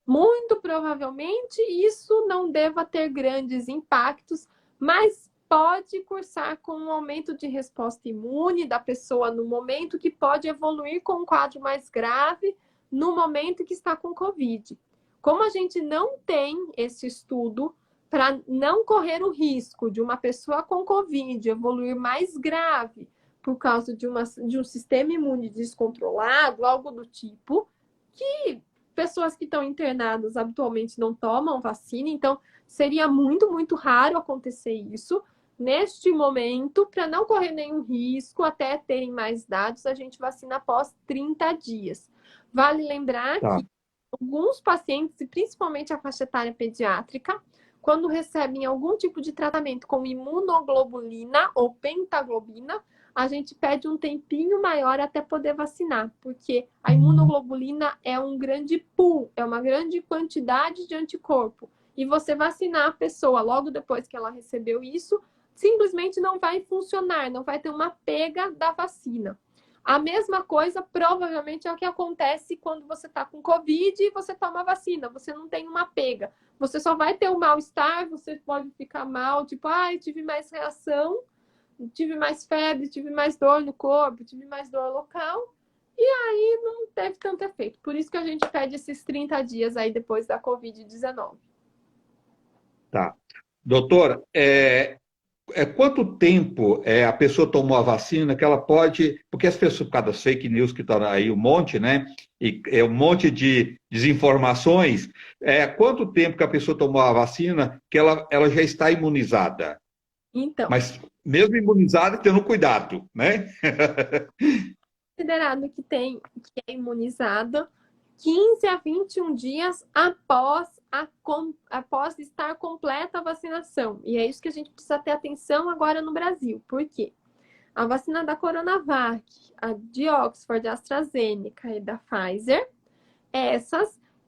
Muito provavelmente isso não deva ter grandes impactos, mas pode cursar com um aumento de resposta imune da pessoa no momento que pode evoluir com um quadro mais grave no momento que está com Covid. Como a gente não tem esse estudo para não correr o risco de uma pessoa com Covid evoluir mais grave por causa de um sistema imune descontrolado, algo do tipo, que pessoas que estão internadas habitualmente não tomam vacina, então seria muito, muito raro acontecer isso. Neste momento, para não correr nenhum risco, até terem mais dados, a gente vacina após 30 dias. Vale lembrar Tá. que alguns pacientes, e principalmente a faixa etária pediátrica, quando recebem algum tipo de tratamento com imunoglobulina ou pentaglobina, a gente pede um tempinho maior até poder vacinar, porque a imunoglobulina é um grande pool, é uma grande quantidade de anticorpo. E você vacinar a pessoa logo depois que ela recebeu isso, simplesmente não vai funcionar, não vai ter uma pega da vacina. A mesma coisa provavelmente é o que acontece quando você está com Covid e você toma vacina. Você não tem uma pega. Você só vai ter um mal-estar, você pode ficar mal, tipo, ai, tive mais reação, tive mais febre, tive mais dor no corpo, tive mais dor local. E aí não teve tanto efeito. Por isso que a gente pede esses 30 dias aí depois da Covid-19. Tá. Doutora, quanto tempo a pessoa tomou a vacina que ela pode. Porque as pessoas, por causa das fake news que estão aí um monte, né? E é um monte de desinformações. Quanto tempo que a pessoa tomou a vacina que ela já está imunizada? Então, Mas mesmo imunizada, tendo cuidado, né? considerado que é imunizado 15 a 21 dias após estar completa a vacinação. E é isso que a gente precisa ter atenção agora no Brasil. Por quê? A vacina da Coronavac, a de Oxford, a AstraZeneca e da Pfizer,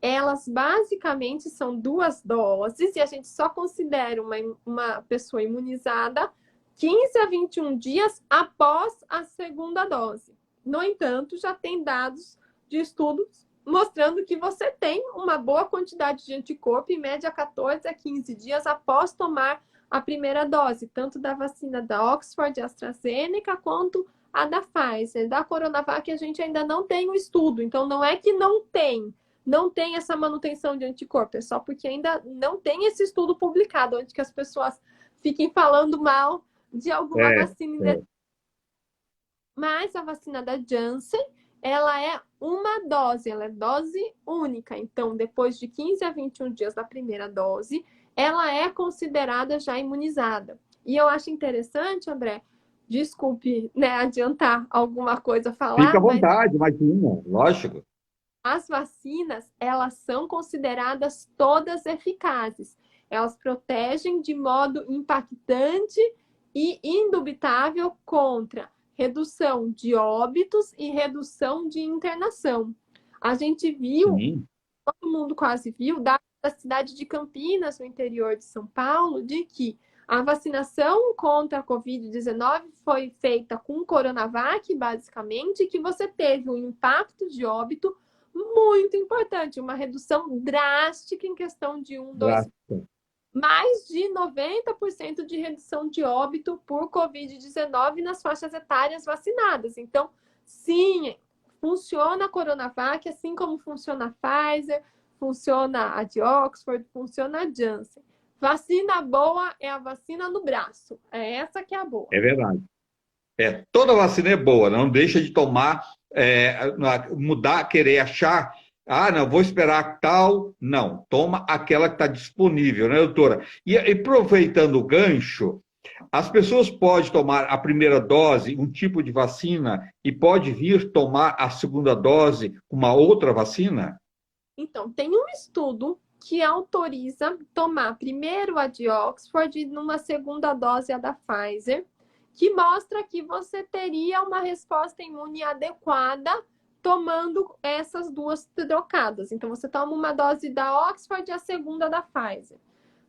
elas basicamente são 2 doses e a gente só considera uma pessoa imunizada 15 a 21 dias após a segunda dose. No entanto, já tem dados de estudos mostrando que você tem uma boa quantidade de anticorpo, em média 14 a 15 dias após tomar a primeira dose, tanto da vacina da Oxford, AstraZeneca, quanto a da Pfizer. Da Coronavac a gente ainda não tem o estudo, então não é que não tem essa manutenção de anticorpo, é só porque ainda não tem esse estudo publicado, onde que as pessoas fiquem falando mal de alguma É, vacina. Mas a vacina da Janssen, ela é uma dose, ela é dose única. Então, depois de 15 a 21 dias da primeira dose, ela é considerada já imunizada. E eu acho interessante, André, desculpe, né, adiantar alguma coisa a fica à falar, mas vontade, imagina, lógico. as vacinas, elas são consideradas todas eficazes. Elas protegem de modo impactante e indubitável contra redução de óbitos e redução de internação. A gente viu, Sim, todo mundo quase viu, da cidade de Campinas, no interior de São Paulo, de que a vacinação contra a Covid-19 foi feita com Coronavac, basicamente, que você teve um impacto de óbito muito importante, uma redução drástica em questão de 2, graças. mais de 90% de redução de óbito por Covid-19 nas faixas etárias vacinadas. Então, sim, funciona a Coronavac, assim como funciona a Pfizer, funciona a de Oxford, funciona a Janssen. Vacina boa é a vacina no braço. É essa que é a boa. É verdade. Toda vacina é boa, não deixa de tomar, mudar, querer achar, não, vou esperar tal. Não, toma aquela que está disponível, né, doutora? E aproveitando o gancho, as pessoas podem tomar a primeira dose, um tipo de vacina, e pode vir tomar a segunda dose, uma outra vacina? Então, tem um estudo que autoriza tomar primeiro a de Oxford e numa segunda dose a da Pfizer, que mostra que você teria uma resposta imune adequada tomando essas duas trocadas. Então, você toma uma dose da Oxford e a segunda da Pfizer.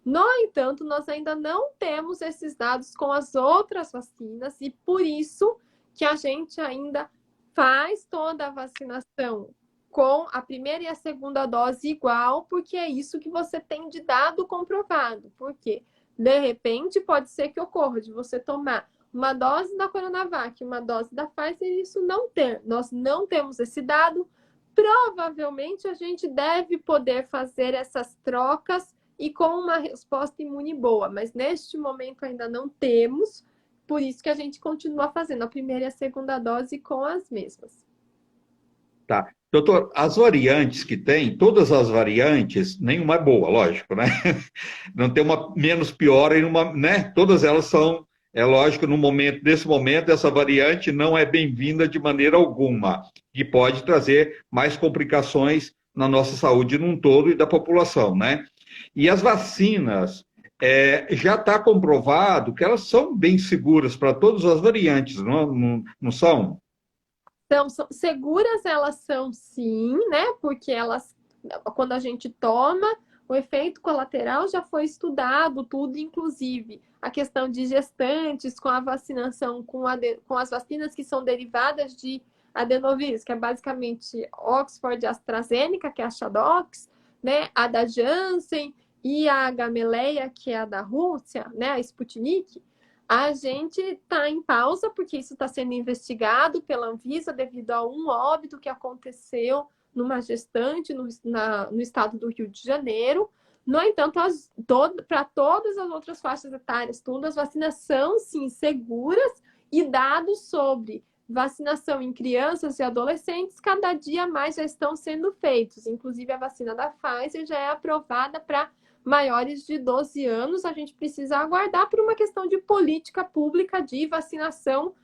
No entanto, nós ainda não temos esses dados com as outras vacinas e por isso que a gente ainda faz toda a vacinação com a primeira e a segunda dose igual, porque é isso que você tem de dado comprovado. Porque, de repente, pode ser que ocorra de você tomar uma dose da Coronavac, uma dose da Pfizer, e isso não ter. Nós não temos esse dado, provavelmente a gente deve poder fazer essas trocas e com uma resposta imune boa, mas neste momento ainda não temos, por isso que a gente continua fazendo a primeira e a segunda dose com as mesmas. Tá. Doutor, as variantes que tem, todas as variantes, nenhuma é boa, lógico, né? Não tem uma menos pior e uma, né? Todas elas são, é lógico, no momento, nesse momento, essa variante não é bem-vinda de maneira alguma, e pode trazer mais complicações na nossa saúde num todo e da população, né? E as vacinas, já está comprovado que elas são bem seguras para todas as variantes, não são? Então, seguras elas são sim, né? Porque elas, quando a gente toma, o efeito colateral já foi estudado, tudo, inclusive a questão de gestantes com a vacinação, com as vacinas que são derivadas de adenovírus, que é basicamente Oxford e AstraZeneca, que é a Chadox, né? A da Janssen e a Gamaleya, que é a da Rússia, né? A Sputnik. A gente está em pausa porque isso está sendo investigado pela Anvisa devido a um óbito que aconteceu numa gestante no estado do Rio de Janeiro. No entanto, para todas as outras faixas etárias, todas as vacinas são, sim, seguras e dados sobre vacinação em crianças e adolescentes, cada dia mais já estão sendo feitos. Inclusive, a vacina da Pfizer já é aprovada para maiores de 12 anos, a gente precisa aguardar por uma questão de política pública de vacinação,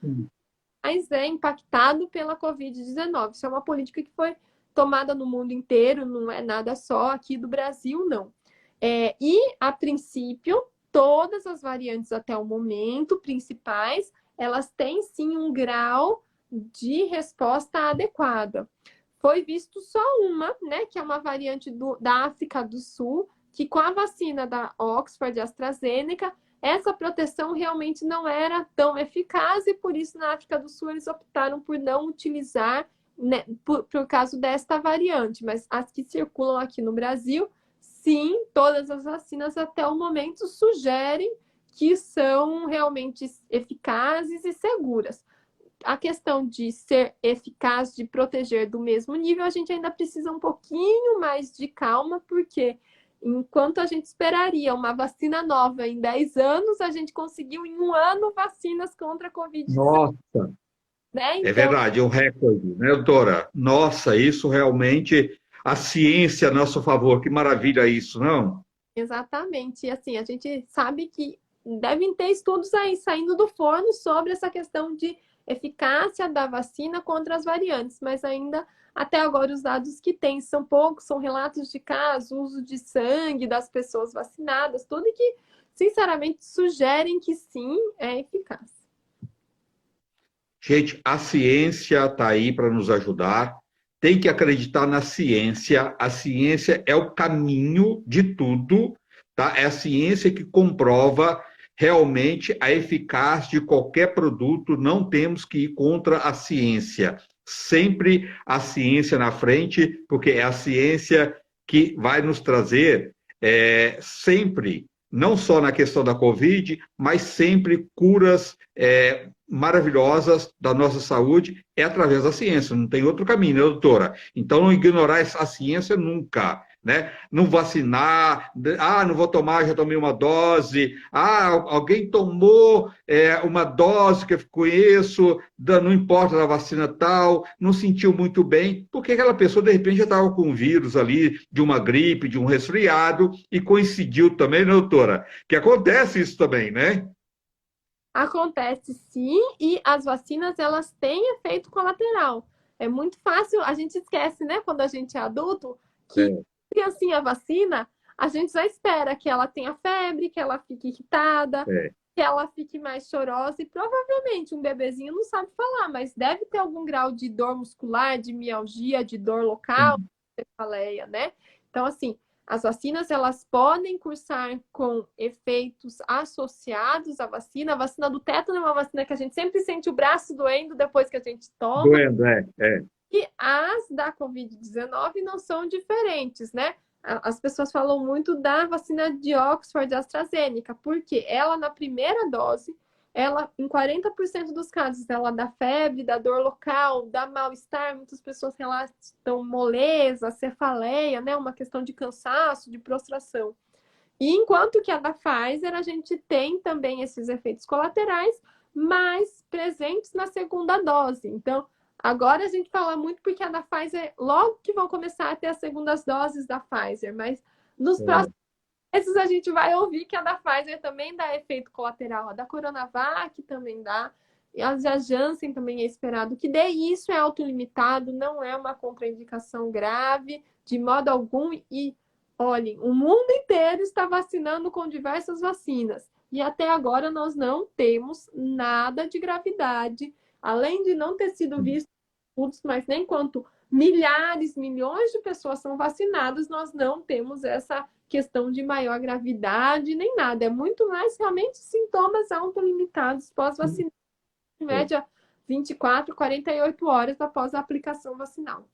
mas é impactado pela Covid-19. Isso é uma política que foi tomada no mundo inteiro, não é nada só aqui do Brasil, não. E, a princípio, todas as variantes até o momento, principais, elas têm sim um grau de resposta adequada. Foi visto só uma, né, que é uma variante da África do Sul, que com a vacina da Oxford e AstraZeneca, essa proteção realmente não era tão eficaz e por isso na África do Sul eles optaram por não utilizar, né, por causa desta variante. Mas as que circulam aqui no Brasil, sim, todas as vacinas até o momento sugerem que são realmente eficazes e seguras. A questão de ser eficaz, de proteger do mesmo nível, a gente ainda precisa um pouquinho mais de calma, porque enquanto a gente esperaria uma vacina nova em 10 anos, a gente conseguiu em um ano vacinas contra a Covid-19. Nossa, Né? é Então, verdade, é um recorde, né, doutora? Nossa, isso realmente, a ciência a nosso favor, que maravilha isso, não? exatamente. E assim, a gente sabe que devem ter estudos aí saindo do forno sobre essa questão de eficácia da vacina contra as variantes, mas ainda até agora os dados que tem são poucos, são relatos de casos, uso de sangue das pessoas vacinadas, tudo que, sinceramente, sugerem que sim, é eficaz. Gente, a ciência está aí para nos ajudar. Tem que acreditar na ciência. A ciência é o caminho de tudo, tá? É a ciência que comprova realmente a eficácia de qualquer produto. Não temos que ir contra a ciência. Sempre a ciência na frente, porque é a ciência que vai nos trazer sempre, não só na questão da Covid, mas sempre curas maravilhosas da nossa saúde é através da ciência, não tem outro caminho, né, doutora? Então, não ignorar a ciência nunca, né? Não vacinar, não vou tomar, já tomei uma dose, alguém tomou uma dose que eu conheço, não importa da vacina tal, não sentiu muito bem, porque aquela pessoa, de repente, já estava com um vírus ali, de uma gripe, de um resfriado, e coincidiu também, né, doutora? Que acontece isso também, né? Acontece sim, e as vacinas elas têm efeito colateral. É muito fácil, a gente esquece, né, quando a gente é adulto, que É, criancinha vacina, a gente já espera que ela tenha febre, que ela fique irritada, é. que ela fique mais chorosa, e provavelmente um bebezinho não sabe falar, mas deve ter algum grau de dor muscular, de mialgia, de dor local, Sim. cefaleia, né? Então, assim, as vacinas elas podem cursar com efeitos associados à vacina. A vacina do tétano é uma vacina que a gente sempre sente o braço doendo depois que a gente toma. Doendo, é. E as da Covid-19 não são diferentes, né? As pessoas falam muito da vacina de Oxford e AstraZeneca, porque ela, na primeira dose, ela, em 40% dos casos, ela dá febre, dá dor local, dá mal-estar, muitas pessoas relatam moleza, cefaleia, né? Uma questão de cansaço, de prostração. E enquanto que a da Pfizer, a gente tem também esses efeitos colaterais, mais presentes na segunda dose. Então, agora a gente fala muito porque a da Pfizer, logo que vão começar a ter as segundas doses da Pfizer, mas nos próximos meses a gente vai ouvir que a da Pfizer também dá efeito colateral, a da Coronavac também dá, e a da Janssen também é esperado que dê. Isso é autolimitado, não é uma contraindicação grave, de modo algum, e olhem, o mundo inteiro está vacinando com diversas vacinas. E até agora nós não temos nada de gravidade, além de não ter sido visto estudos, mas nem quanto milhares, milhões de pessoas são vacinadas, nós não temos essa questão de maior gravidade nem nada. É muito mais realmente sintomas autolimitados pós-vacina, em média 24, 48 horas após a aplicação vacinal.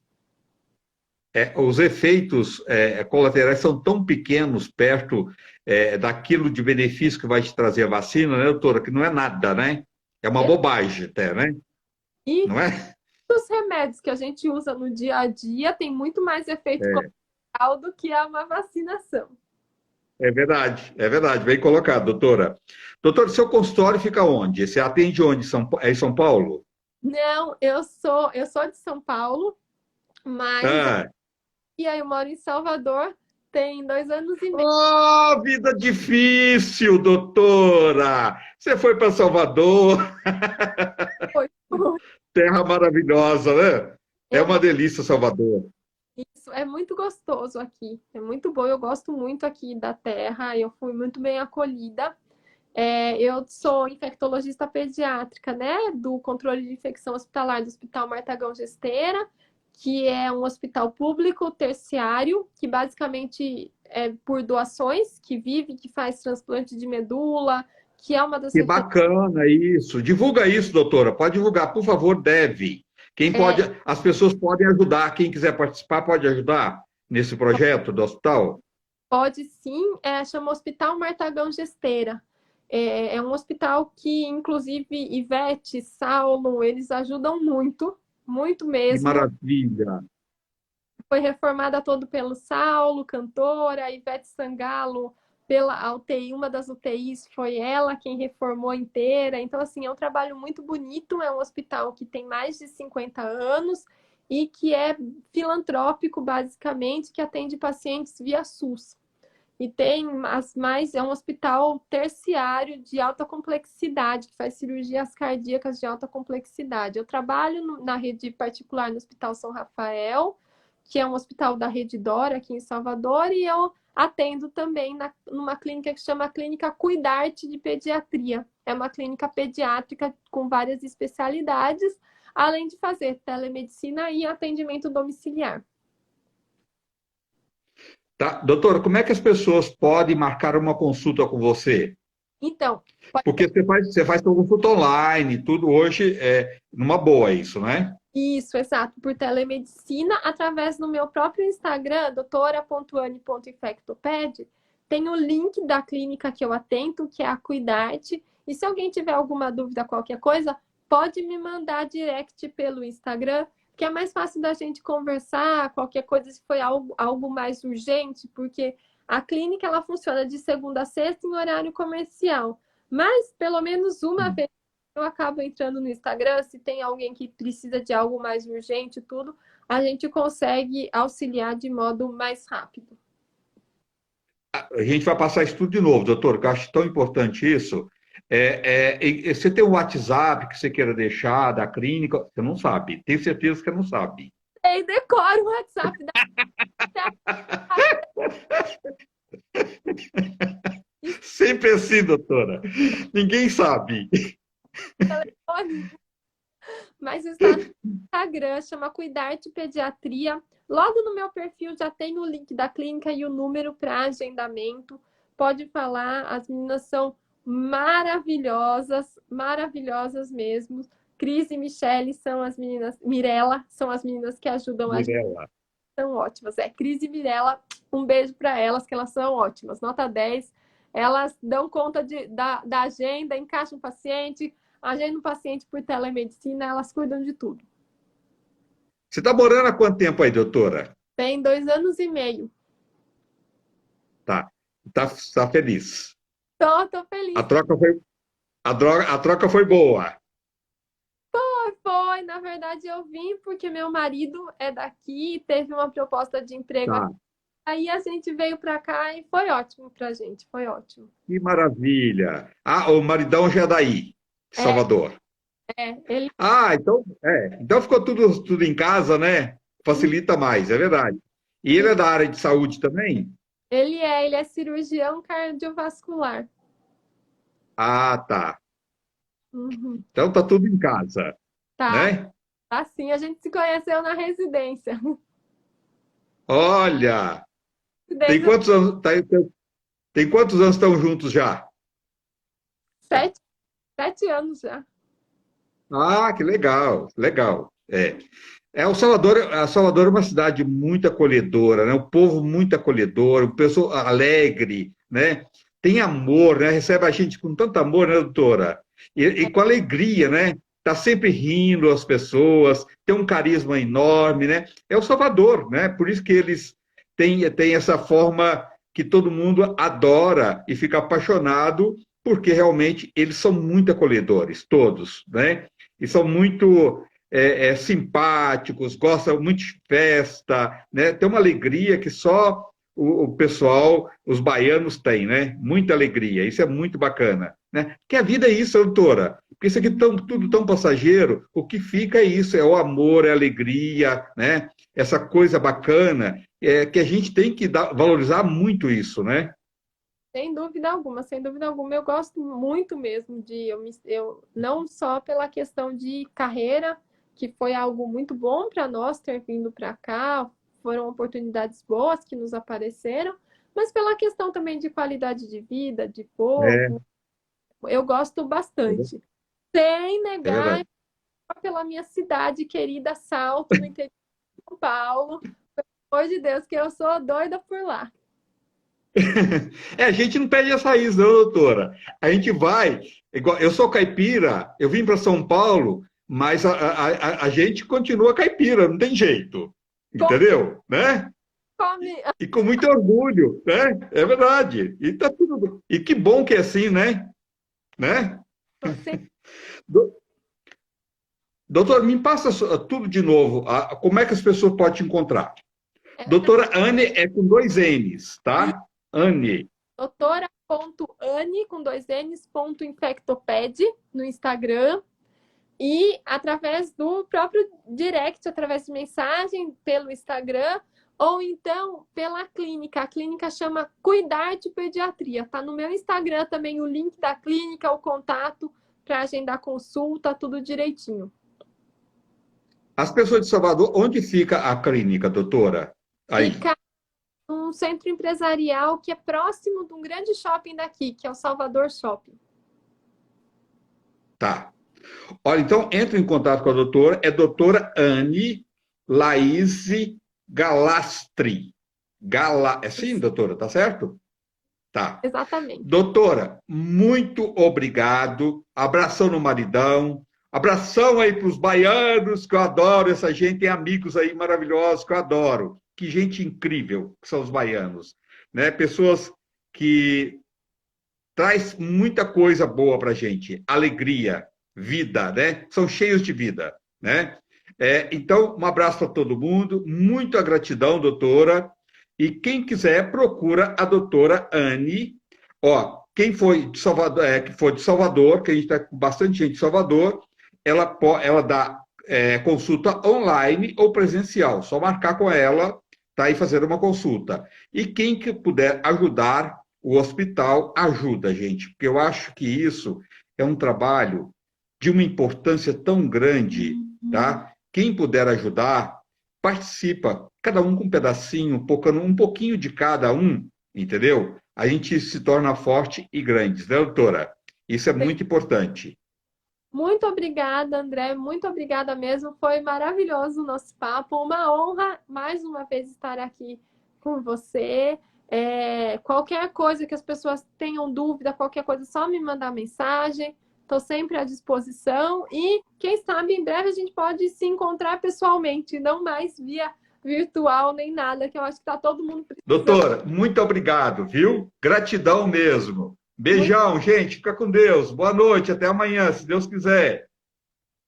Os efeitos colaterais são tão pequenos perto daquilo de benefício que vai te trazer a vacina, né, doutora? Que não é nada, né? É uma bobagem até, né? E Não é? os remédios que a gente usa no dia a dia têm muito mais efeito colateral do que uma vacinação. É verdade, bem colocado, doutora. Doutora, seu consultório fica onde? Você atende onde? É em São Paulo? Não, eu sou de São Paulo, mas Ah. e aí eu moro em Salvador, tem 2 anos e meio. Oh, vida difícil, doutora! Você foi para Salvador, Foi. terra maravilhosa, né? É Eu uma delícia, Salvador. Isso é muito gostoso aqui, é muito bom. Eu gosto muito aqui da terra, eu fui muito bem acolhida. Eu sou infectologista pediátrica, né, do controle de infecção hospitalar do Hospital Martagão Gesteira, que é um hospital público terciário, que basicamente é por doações, que vive, que faz transplante de medula, que é uma das Que referências. bacana isso. Divulga isso, doutora. Pode divulgar, por favor, deve. Quem pode, as pessoas podem ajudar. Quem quiser participar pode ajudar nesse projeto do hospital. Pode sim, chama Hospital Martagão Gesteira. É um hospital que, inclusive, Ivete, Saulo, eles ajudam muito, muito Que mesmo. maravilha. Foi reformada todo pelo Saulo, cantora, Ivete Sangalo, pela UTI, uma das UTIs foi ela quem reformou inteira. Então, assim, é um trabalho muito bonito, é um hospital que tem mais de 50 anos e que é filantrópico, basicamente, que atende pacientes via SUS. E tem é um hospital terciário de alta complexidade, que faz cirurgias cardíacas de alta complexidade. Eu trabalho na rede particular no Hospital São Rafael, que é um hospital da Rede Dora, aqui em Salvador, e eu atendo também numa clínica que chama Clínica Cuidarte de Pediatria. É uma clínica pediátrica com várias especialidades, além de fazer telemedicina e atendimento domiciliar. Tá? Doutora, como é que as pessoas podem marcar uma consulta com você? Então, Porque você faz consulta online, tudo hoje é numa boa isso, né? isso, exato, por telemedicina, através do meu próprio Instagram, doutora.anne.infectoped, tem o link da clínica que eu atendo, que é a Cuidarte, e se alguém tiver alguma dúvida, qualquer coisa, pode me mandar direct pelo Instagram, que é mais fácil da gente conversar, qualquer coisa, se foi algo mais urgente, porque a clínica ela funciona de segunda a sexta em horário comercial, mas pelo menos uma vez eu acabo entrando no Instagram, se tem alguém que precisa de algo mais urgente, tudo, a gente consegue auxiliar de modo mais rápido. A gente vai passar isso tudo de novo, doutor, que eu acho tão importante isso. Você tem um WhatsApp que você queira deixar da clínica? Você não sabe, tenho certeza que você não sabe. E decora o WhatsApp da Sempre assim, doutora. Ninguém sabe. telefone, mas está no Instagram, chama Cuidarte Pediatria. Logo no meu perfil já tem o link da clínica e o número para agendamento. Pode falar, as meninas são maravilhosas, maravilhosas mesmo. Cris e Michele são as meninas, Mirella são as meninas que ajudam a gente, Mirela. são ótimas. Cris e Mirella, um beijo para elas, que elas são ótimas. Nota 10. Elas dão conta da agenda, encaixam o paciente, agendam o paciente por telemedicina, elas cuidam de tudo. Você está morando há quanto tempo aí, doutora? Tem 2 anos e meio. Tá. Tá feliz. Tô A feliz. troca foi, a troca foi boa. Foi, na verdade, eu vim porque meu marido é daqui, teve uma proposta de emprego aqui. Tá. Aí a gente veio para cá e foi ótimo pra gente, foi ótimo. Que maravilha. Ah, o maridão já é daí, de É, Salvador. ele, Ah, então ficou tudo em casa, né? Facilita mais, é verdade. E ele é da área de saúde também? ele é cirurgião cardiovascular. Ah, tá. Uhum. Então tá tudo em casa, Tá, né? assim, a gente se conheceu na residência. Olha, tem Desde os quantos anos, tem quantos anos estão juntos já? 7 anos já. Ah, que legal, legal. O Salvador, a Salvador é uma cidade muito acolhedora, né? O povo muito acolhedor, o pessoal alegre, né? Tem amor, né? Recebe a gente com tanto amor, né, doutora? E com alegria, né? Tá sempre rindo as pessoas, tem um carisma enorme, né? É o Salvador, né? Por isso que eles têm essa forma que todo mundo adora e fica apaixonado, porque realmente eles são muito acolhedores, todos, né? E são muito simpáticos, gostam muito de festa, né? Tem uma alegria que só o pessoal, os baianos têm, né? Muita alegria, isso é muito bacana, né? Que a vida é isso, doutora, porque isso aqui é tudo tão passageiro, o que fica é isso, é o amor, é a alegria, né? Essa coisa bacana, que a gente tem que valorizar muito isso, né? Sem dúvida alguma, sem dúvida alguma. Eu gosto muito mesmo eu não só pela questão de carreira, que foi algo muito bom para nós ter vindo para cá, foram oportunidades boas que nos apareceram, mas pela questão também de qualidade de vida, de É, povo, eu gosto bastante. Sem é negar verdade. pela minha cidade querida, Salto, no interior de São Paulo. Pelo amor de Deus, que eu sou doida por lá. A gente não perde essa raiz, não, doutora. A gente vai. Eu sou caipira, eu vim para São Paulo, mas a gente continua caipira, não tem jeito. Entendeu? Né? Come, E com muito orgulho, né? É verdade. E tá tudo. E que bom que é assim, né? Né? sem Do- Doutor, me passa tudo de novo. Como é que as pessoas podem te encontrar? Doutora Anne é com dois N's, tá? Anne. doutora.ane, com 2 N's, ponto infectoped, no Instagram. E através do próprio direct, através de mensagem pelo Instagram, ou então pela clínica. A clínica chama Cuidar de Pediatria. Tá no meu Instagram também o link da clínica, o contato para agendar consulta, tudo direitinho. As pessoas de Salvador, onde fica a clínica, doutora? Aí. Fica num centro empresarial que é próximo de um grande shopping daqui, que é o Salvador Shopping. Tá. Olha, então entra em contato com a doutora, é doutora Anne Laís Galastri. É sim, Isso, doutora, tá certo? Tá. exatamente. Doutora, muito obrigado. Abração no maridão. Abração aí para os baianos, que eu adoro essa gente. Tem amigos aí maravilhosos que eu adoro. Que gente incrível que são os baianos. Né? Pessoas que traz muita coisa boa para a gente, alegria, vida, né? São cheios de vida, né? Então, um abraço para todo mundo, muita gratidão, doutora. E quem quiser, procura a doutora Anne. Ó, quem foi de Salvador, que for de Salvador, que a gente está com bastante gente de Salvador, ela dá consulta online ou presencial. Só marcar com ela, tá? E fazer uma consulta. E quem que puder ajudar, o hospital ajuda, gente, porque eu acho que isso é um trabalho de uma importância tão grande, tá? Quem puder ajudar, participa, cada um com um pedacinho, um pouquinho de cada um, entendeu? A gente se torna forte e grande, né, doutora? Isso é muito importante. Muito obrigada, André. Muito obrigada mesmo. Foi maravilhoso o nosso papo. Uma honra mais uma vez estar aqui com você. Qualquer coisa que as pessoas tenham dúvida, qualquer coisa, só me mandar mensagem. Estou sempre à disposição. E quem sabe em breve a gente pode se encontrar pessoalmente, não mais via virtual nem nada, que eu acho que está todo mundo precisando. Doutora, muito obrigado, viu? Gratidão mesmo. Beijão, gente. Fica com Deus. Boa noite. Até amanhã, se Deus quiser.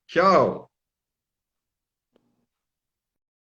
Tchau.